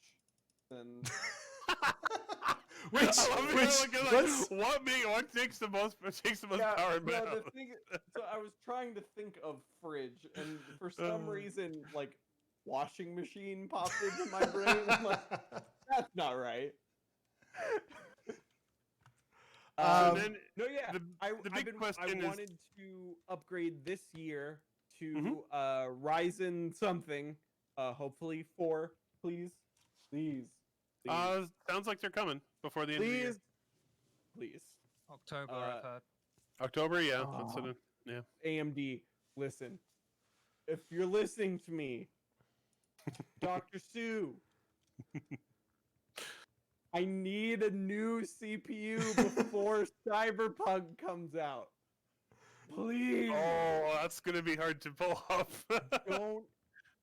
then Which I love it, let's- what takes the most power no, now? the thing. So I was trying to think of fridge, and for some reason, like washing machine popped into my brain. I'm like, that's not right. Um, then No, yeah. the big question I is- wanted to upgrade this year to Mhm. Ryzen something. Hopefully 4, please. Please. Sounds like they're coming before the end of the year. Please. October, Uh, I've heard. October, yeah. That's what Yeah. AMD, listen. If you're listening to me, Dr. Sue, I need a new CPU before Cyberpunk comes out. Please Oh, that's gonna be hard to pull off. don't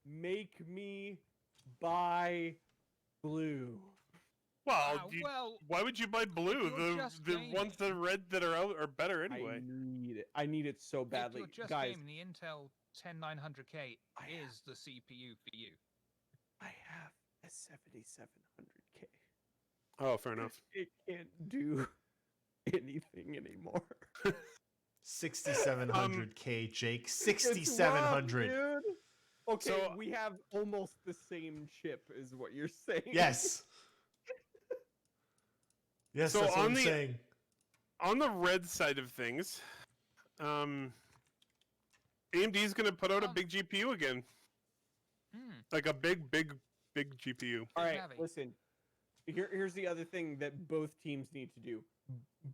make me buy blue. Well, well, why would you buy blue? you're just The ones that gaming. are red that are out are better anyway. I need it so If badly. you're just Guys, gaming, the Intel 10900K I is the CPU for you. I have a 7700K. Oh, fair enough. It can't do anything anymore. 6700K, Jake. It's 6700. rough, dude. Okay, So- we have almost the same chip, is what you're saying. Yes. Yes, So that's what on I'm the- saying. On the red side of things, AMD's gonna put out a big GPU again, Hmm. like a big GPU. All right, Heavy. listen. Here's the other thing that both teams need to do.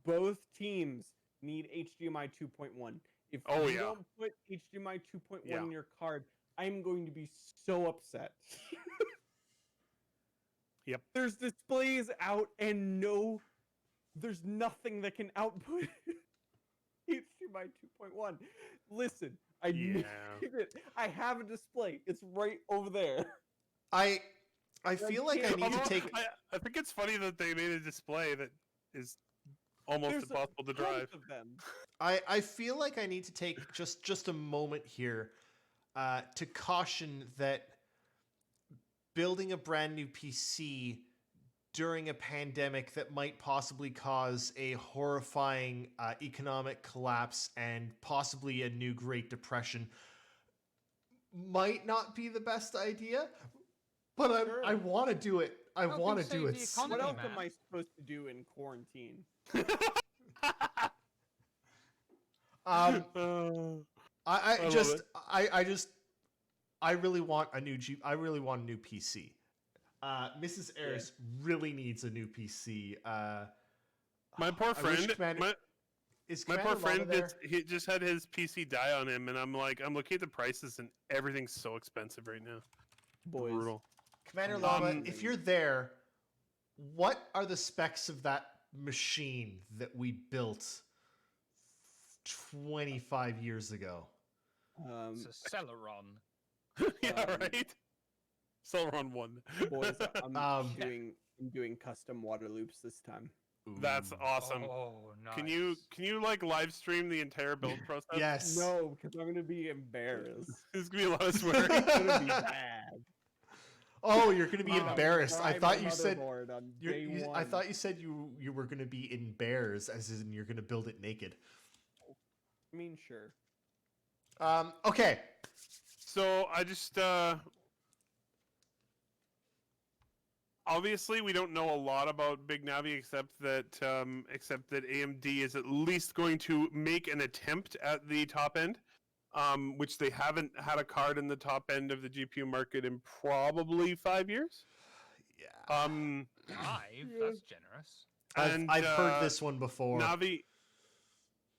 Both teams need HDMI 2.1. If Oh, you yeah. don't put HDMI 2.1 Yeah. in your card, I'm going to be so upset. Yep. There's displays out and there's nothing that can output HDMI 2.1. Listen, I need Yeah. it. I have a display. It's right over there. I feel like I need to Although, take. I think it's funny that they made a display that is almost There's impossible to tons drive. of them. I feel like I need to take just a moment here to caution that building a brand new PC during a pandemic that might possibly cause a horrifying economic collapse and possibly a new Great Depression might not be the best idea. But Sure. I want to do it. I Helping want to save do it. the so economy, What else man. am I supposed to do in quarantine? I love just it. I really want a new I really want a new PC. Mrs. Eris really needs a new PC. My poor I wish friend, Commander- Is my Commander poor Llama friend, there? he just had his PC die on him, and I'm looking at the prices, and everything's so expensive right now. Boys. Brutal. Commander Llama, Um, if you're there, what are the specs of that machine that we built 25 years ago? It's a Celeron. Yeah, Um, right. Celeron 1. boys, I'm Um, doing custom water loops this time. That's Ooh. awesome. Oh, nice. Can you like live stream the entire build process? Yes. No, because I'm gonna be embarrassed. There's gonna be a lot of swearing. It's gonna be bad. Oh, you're gonna be I'm gonna embarrassed. I fry thought my you said motherboard on you're, day you, one. I thought you said you were gonna be in bears, as in you're gonna build it naked. I mean, sure. Okay. So I just obviously we don't know a lot about Big Navi except that AMD is at least going to make an attempt at the top end, which they haven't had a card in the top end of the GPU market in probably 5 years. Yeah. 5? That's generous. I've heard this one before. Navi,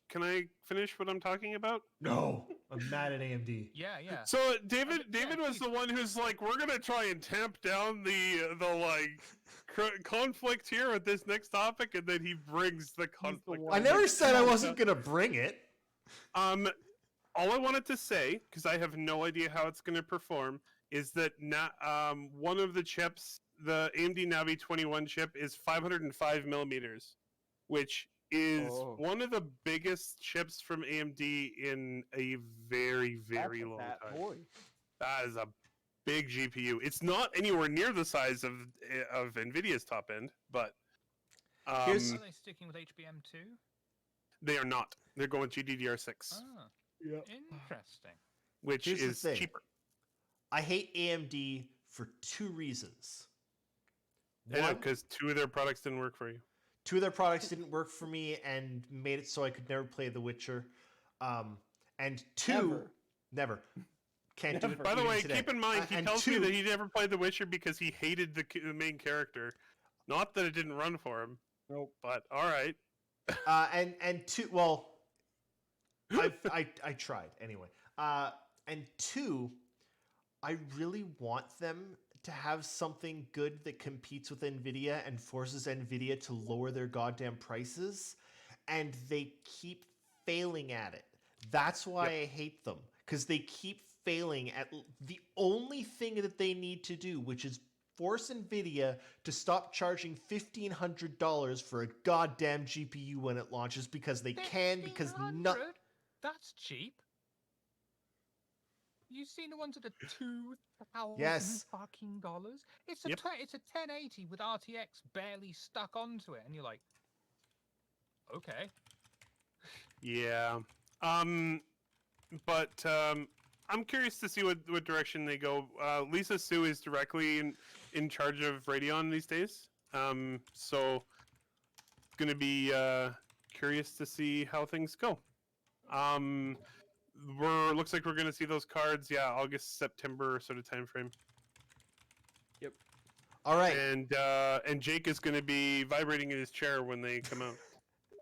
can I finish what I'm talking about? No, I'm mad at AMD. Yeah. So David yeah, was please. the one who's like, we're gonna try and tamp down the conflict here with this next topic, and then he brings the conflict. one. I never said I wasn't gonna bring it. All I wanted to say, because I have no idea how it's gonna perform, is that one of the chips, the AMD Navi 21 chip, is 505 millimeters, which is Oh. one of the biggest chips from AMD in a very, very That's a long fat time. boy. That is a big GPU. It's not anywhere near the size of Nvidia's top end, but Here's- Are they sticking with HBM2? they are not. They're going with GDDR6, Ah, Yeah. interesting. which Here's the is thing. cheaper. I hate AMD for two reasons. Yeah, One, because 2 of their products didn't work for you. 2 of their products didn't work for me and made it so I could never play The Witcher. And 2, never. Can't do it. Never. By the even way, today. keep in mind, he And tells 2, me that he never played The Witcher because he hated the main character. Not that it didn't run for him, Nope. but all right. and 2. Well, I tried anyway. And two, I really want them to have something good that competes with Nvidia and forces Nvidia to lower their goddamn prices, and they keep failing at it. That's why I hate them, because they keep failing at the only thing that they need to do, which is force Nvidia to stop charging $1,500 for a goddamn GPU when it launches, because they can, because not. 1,500? That's cheap. You seen the ones that are $2,000 Yes. fucking dollars? It's a Yep. it's a 1080 with RTX barely stuck onto it, and you're like, okay. Yeah. But I'm curious to see what direction they go. Lisa Su is directly in charge of Radeon these days. So it's gonna be curious to see how things go. Looks like we're gonna see those cards, August, September sort of time frame. Yep. All right. And Jake is gonna be vibrating in his chair when they come out.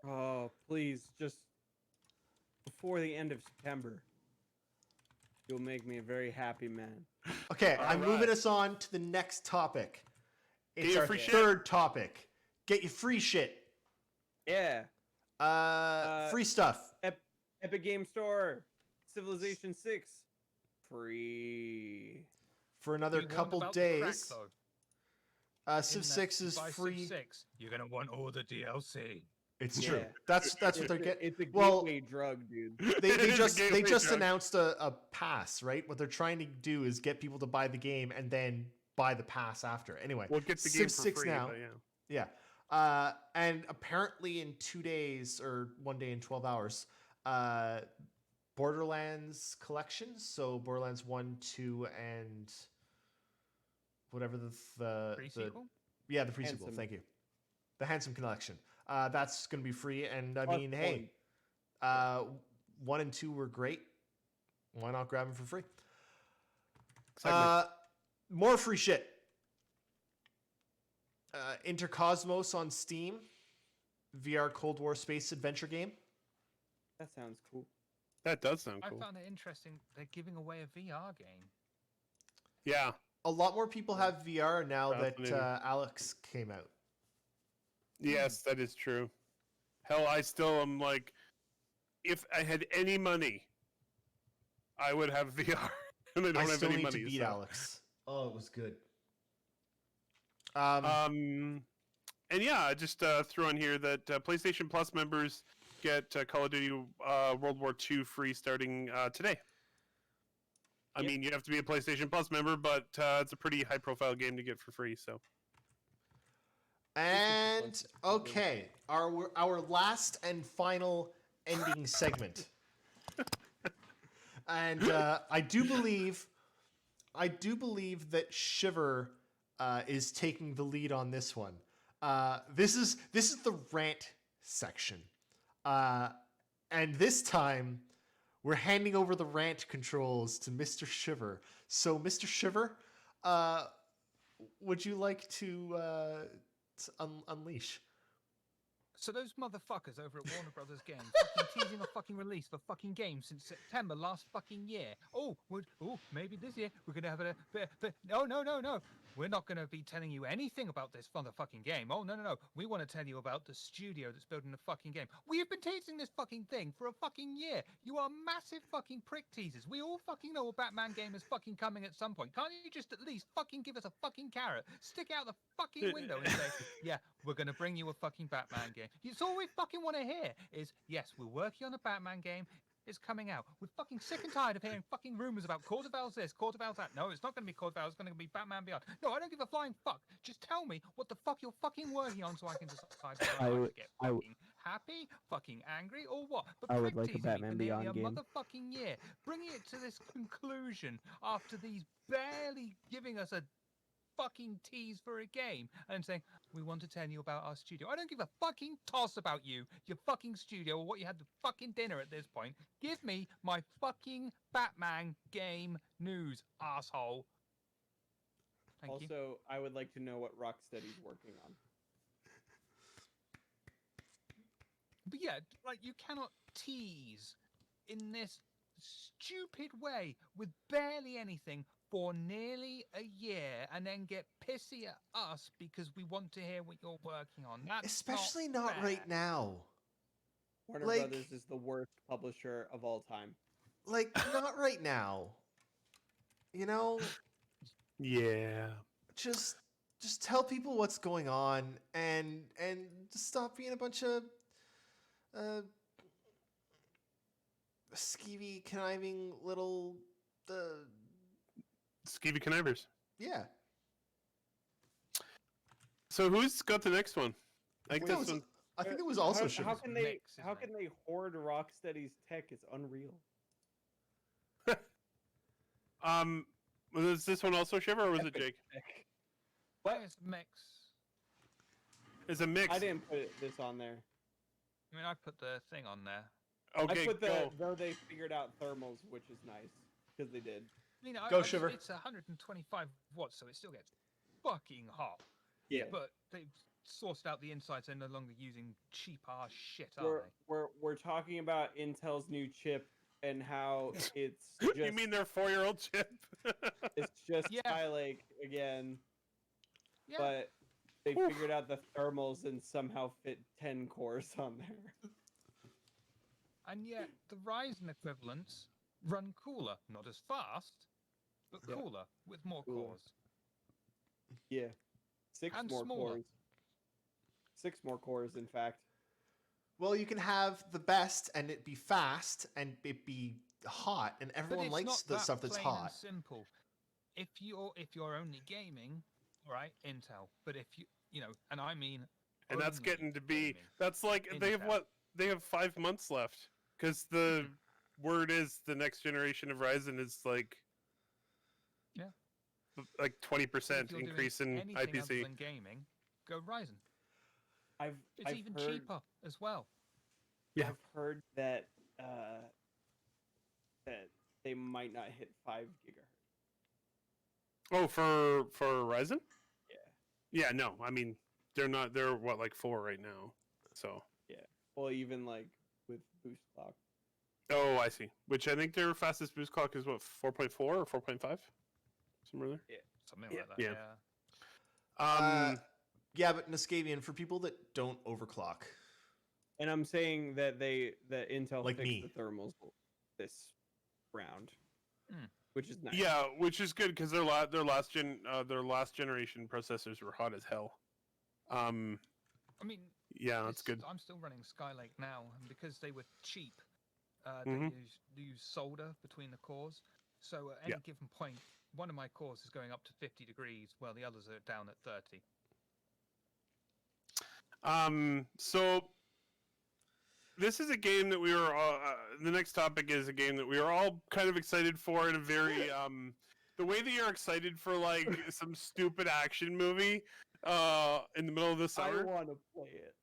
Oh, please, just before the end of September, you'll make me a very happy man. Okay, I'm moving right. us on to the next topic. It's your our free shit. third topic. Get your free shit. Yeah. Free stuff. Epic Game Store, Civilization 6, free. For another You want couple about the crack, days. though. Civ In that 6 is by Civ free. 6, you're gonna want all the DLC. It's Yeah. true. That's what they're getting. It's a Well, gateway drug, dude. they It is a just gateway drug. announced a pass, right? What they're trying to do is get people to buy the game and then buy the pass after. Anyway, We'll get the Civ game for 6 free. now. But yeah. Yeah. And apparently in 2 days or 1 day and 12 hours, Borderlands collections. So Borderlands 1, 2, and whatever the Pre-sequel? yeah, the pre-sequel. Handsome. Thank you. The Handsome collection. That's going to be free. And I Plus mean, hey, 1 and 2 were great. Why not grab them for free? Exactly. More free shit. Intercosmos on Steam. VR Cold War space adventure game. That sounds cool. That does sound I cool. found it interesting. They're giving away a VR game. Yeah. A lot more people have VR now that Fascinating. Alex came out. Yes, that is true. Hell, I still am like, if I had any money, I would have VR, and I don't I have still any need money. to beat so. Alex. Oh, it was good. And yeah, I just threw on here that PlayStation Plus members get Call of Duty World War II free starting today. I Yep. mean, you have to be a PlayStation Plus member, but it's a pretty high-profile game to get for free. So And okay, our last and final ending segment. And I do believe that Shiver is taking the lead on this one. This is the rant section, and this time we're handing over the rant controls to Mr. Shiver. So, Mr. Shiver, would you like to unleash? So those motherfuckers over at Warner Brothers Games fucking teasing a fucking release for fucking game since September last fucking year. Maybe this year we're gonna have but no. We're not gonna be telling you anything about this motherfucking game. Oh no. We want to tell you about the studio that's building the fucking game. We have been teasing this fucking thing for a fucking year. You are massive fucking prick teasers. We all fucking know a Batman game is fucking coming at some point. Can't you just at least fucking give us a fucking carrot, stick out the fucking window and say, yeah, we're gonna bring you a fucking Batman game. It's all we fucking want to hear is, yes, we're working on a Batman game. It's coming out. We're fucking sick and tired of hearing fucking rumors about Quarter Vales this, Quarter Vales that. No, it's not going to be Quarter Vales. It's going to be Batman Beyond. No, I don't give a flying fuck. Just tell me what the fuck you're fucking working on so I can decide whether I should get fucking happy, fucking angry, or what. But I would prick like a teasing me Batman for nearly Beyond a game. motherfucking year, bringing it to this conclusion after these barely giving us a fucking tease for a game and saying, we want to tell you about our studio. I don't give a fucking toss about you, your fucking studio, or what you had for fucking dinner at this point. Give me my fucking Batman game news, asshole. Thank you. Also, I would like to know what Rocksteady's working on. But yeah, like, you cannot tease in this stupid way with barely anything for nearly a year and then get pissy at us because we want to hear what you're working on. That's Especially not fair. right now. Warner Like- Brothers is the worst publisher of all time. Like, not right now. You know, Yeah. just tell people what's going on and just stop being a bunch of skeevy, conniving little Skeevy connivers. yeah. So who's got the next one? I think That this was- one. I think it was also how Shiver. can they Mix, how isn't can they hoard Rocksteady's tech? It's unreal. Was this one also Shiver or was it Epic Jake? tech. What? It's a mix. It's a mix. I didn't put this on there. I mean, I put the thing on there. Okay, I put the go. though they figured out thermals, which is nice because they did. You know, Go, Shiver. It's 125 watts, so it still gets fucking hot. Yeah, But they've sourced out the insides. They're no longer using cheap ass shit, are we're talking about Intel's new chip and how it's just You mean their 4-year-old chip? it's just Yeah. Skylake again, they? Yeah. but they Oof. figured out the thermals and somehow fit 10 cores on there. And yet the Ryzen equivalents run cooler, not as fast, but Yeah. cooler with more Cooler. cores. Yeah, 6 And more smaller. cores. 6 more cores, in fact. Well, you can have the best and it be fast and it be hot, and But everyone it's likes not the that stuff that's plain and hot. simple. If you're only gaming, right, Intel. But if you know, and I mean, And that's only getting to be. gaming. That's like they have Intel. what? They have 5 months left because the word is the next generation of Ryzen is like. Yeah. Like 20% If you're doing increase in anything other IPC. than gaming, go Ryzen. It's I've even heard, cheaper as well. Yeah. I've heard that that they might not hit 5 gigahertz. Oh, for Ryzen? Yeah. Yeah, no. I mean, they're not. They're what, like 4 right now. So. Well, even like with boost clock. Oh, I see. Which I think their fastest boost clock is what, 4.4 or 4.5, somewhere there. Something Yeah. like that. Yeah. Yeah. Yeah, but Niskavian, for people that don't overclock, And I'm saying that that Intel Like fixed me. the thermals this round, Hmm. which is nice. Yeah, which is good because their last generation processors were hot as hell. I mean, Yeah, that's good. I'm still running Skylake now, and because they were cheap, Mhm. they use solder between the cores. So at any Yeah. given point, one of my cores is going up to 50 degrees, while the others are down at 30. So this is a game that we were. The next topic is a game that we are all kind of excited for in a very the way that you're excited for like some stupid action movie in the middle of the I summer. want to play it.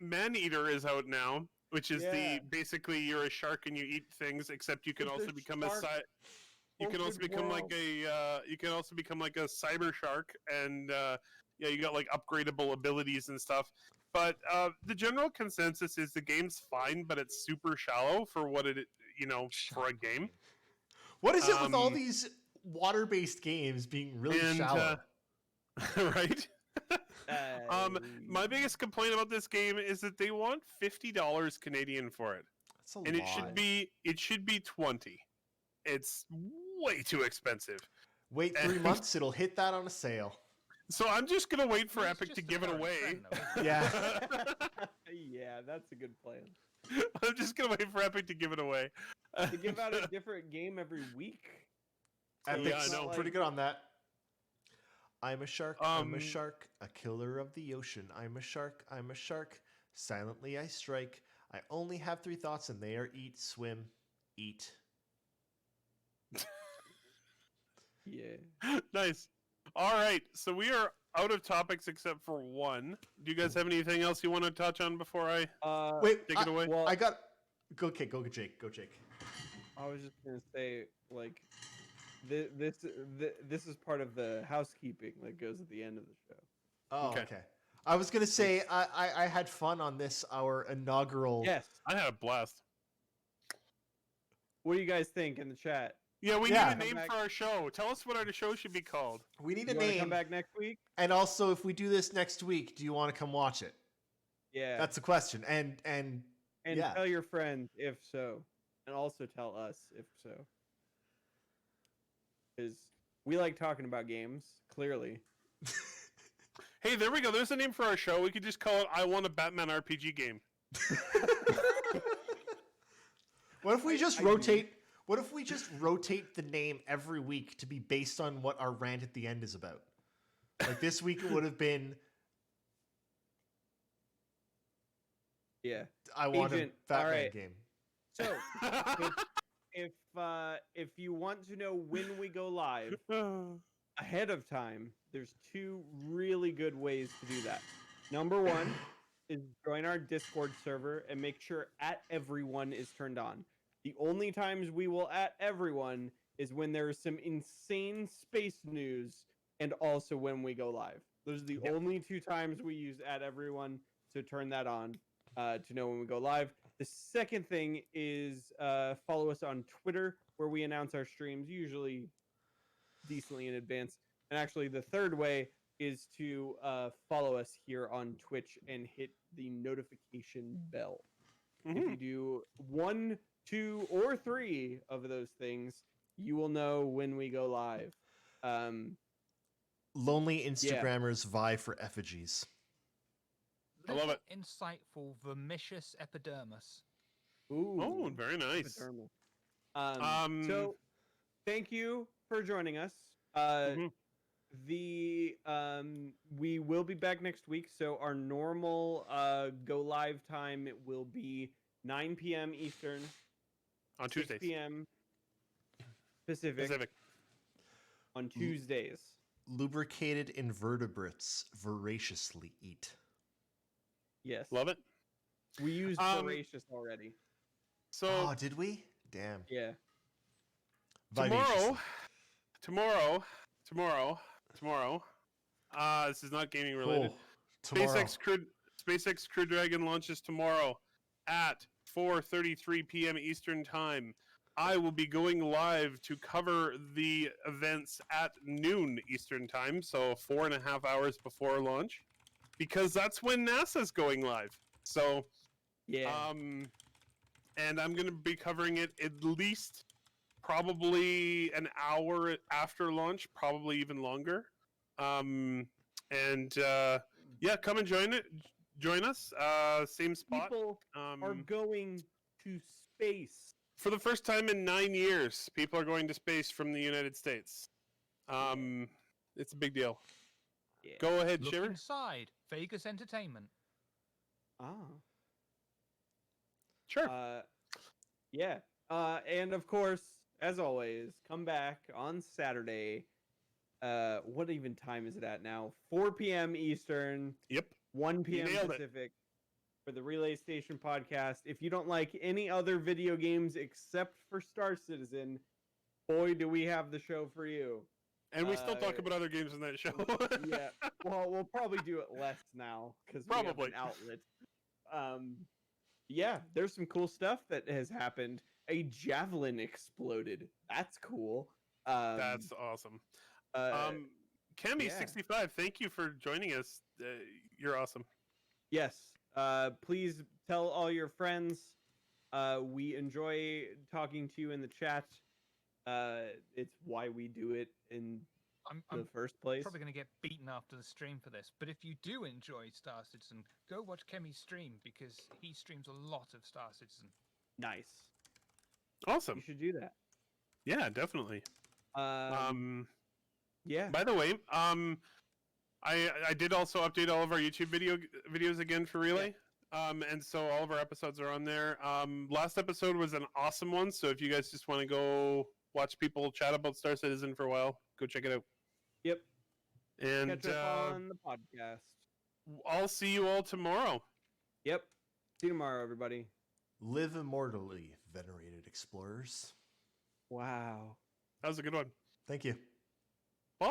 Man-Eater is out now, which is Yeah. basically you're a shark and you eat things, except you can It's a also become shark you can also open become like world. you can also become like a cyber shark, and yeah, you got like upgradable abilities and stuff. But the general consensus is the game's fine, but it's super shallow for what it for a game. what is it with all Um, these water-based games being really And shallow? right. My biggest complaint about this game is that they want $50 Canadian for it, That's a and lot. it should be 20. It's way too expensive. Wait 3 months, it'll hit that on a sale. So I'm just gonna wait for I mean, it's Epic to just a give it current away. trend, though, isn't it? Yeah. Yeah, that's a good plan. I'm just gonna wait for Epic to give it away. To give out a different game every week. So Epic's Yeah, I it's know. not pretty like- good on that. I'm a shark, I'm a Um, shark, a killer of the ocean. I'm a shark, I'm a shark. Silently I strike. I only have 3 thoughts, and they are eat, swim, eat. Yeah. Nice. All right, so we are out of topics except for one. Do you guys have anything else you want to touch on before I Wait, take it away? well- I got. Go, Jake. Go, Jake. I was just gonna say, like, this is part of the housekeeping that goes at the end of the show. Oh, Okay. okay. I was gonna say I had fun on this our inaugural. Yes. I had a blast. What do you guys think in the chat? Yeah, we Yeah. need a name Come for our show. Tell us what our show should be called. We need You a want to come name. back next week? And also, if we do this next week, do you want to come watch it? Yeah. That's the question. And yeah. Tell your friends if so, and also tell us if so, because we like talking about games. Clearly, Hey, there we go. There's a name for our show. We could just call it "I Want a Batman RPG Game." What if we just I rotate? What if we just rotate the name every week to be based on what our rant at the end is about? Like this week, it would have been yeah. "I want Agent, a Batman alright. game." So if you want to know when we go live ahead of time, there's two really good ways to do that. Number one is join our Discord server and make sure @everyone is turned on. The only times we will @everyone is when there is some insane space news and also when we go live. Those are the only two times we use @everyone, so turn that on to know when we go live. The second thing is follow us on Twitter, where we announce our streams usually decently in advance. And actually, the third way is to follow us here on Twitch and hit the notification bell. If you do 1, 2, or 3 of those things, you will know when we go live. Lonely Instagrammers vie for effigies. I love it. Insightful vermicious epidermis. Ooh, Oh, very nice. epidermal. Um, So, thank you for joining us. Mhm. We will be back next week. So our normal go live time will be 9 p.m. Eastern, on 6 Tuesdays. p.m. Pacific on Tuesdays. Lubricated invertebrates voraciously eat. Yes, Love it. we used voracious already. So Oh, did we? Damn. Yeah. Vivaciously. tomorrow. This is not gaming related. Oh, tomorrow. SpaceX Crew Dragon launches tomorrow at 4:33 p.m. Eastern Time. I will be going live to cover the events at noon Eastern Time, so 4.5 hours before launch, because that's when NASA's going live. So, Yeah. and I'm going to be covering it at least probably an hour after launch, probably even longer. Yeah, come and join us. Same spot. People are going to space. For the first time in 9 years, people are going to space from the United States. It's a big deal. Yeah. Go ahead, Look Shiver. inside Vegas Entertainment. Sure. Yeah. And of course, as always, come back on Saturday. What even time is it at now? 4 p.m. Eastern, Yep. 1 p.m. nailed it. Pacific for the Relay Station podcast. If you don't like any other video games except for Star Citizen, boy, do we have the show for you. And we still talk about other games in that show. Yeah. Well, we'll probably do it less now because we have Probably. an outlet. Yeah, there's some cool stuff that has happened. A javelin exploded. That's cool. That's awesome. Kemi65, thank you for joining us. You're awesome. Yes. Please tell all your friends. We enjoy talking to you in the chat. It's why we do it in the first place. Probably going to get beaten after the stream for this, but if you do enjoy Star Citizen, go watch Kemi's stream because he streams a lot of Star Citizen. Nice. Awesome. You should do that. Yeah, definitely. Yeah. By the way, I did also update all of our YouTube videos again for Relay. And so all of our episodes are on there. Last episode was an awesome one, so if you guys just want to go watch people chat about Star Citizen for a while, go check it out. Yep. And Catch up on the podcast. I'll see you all tomorrow. Yep. See you tomorrow, everybody. Live immortally, venerated explorers. Wow. That was a good one. Thank you. Bye.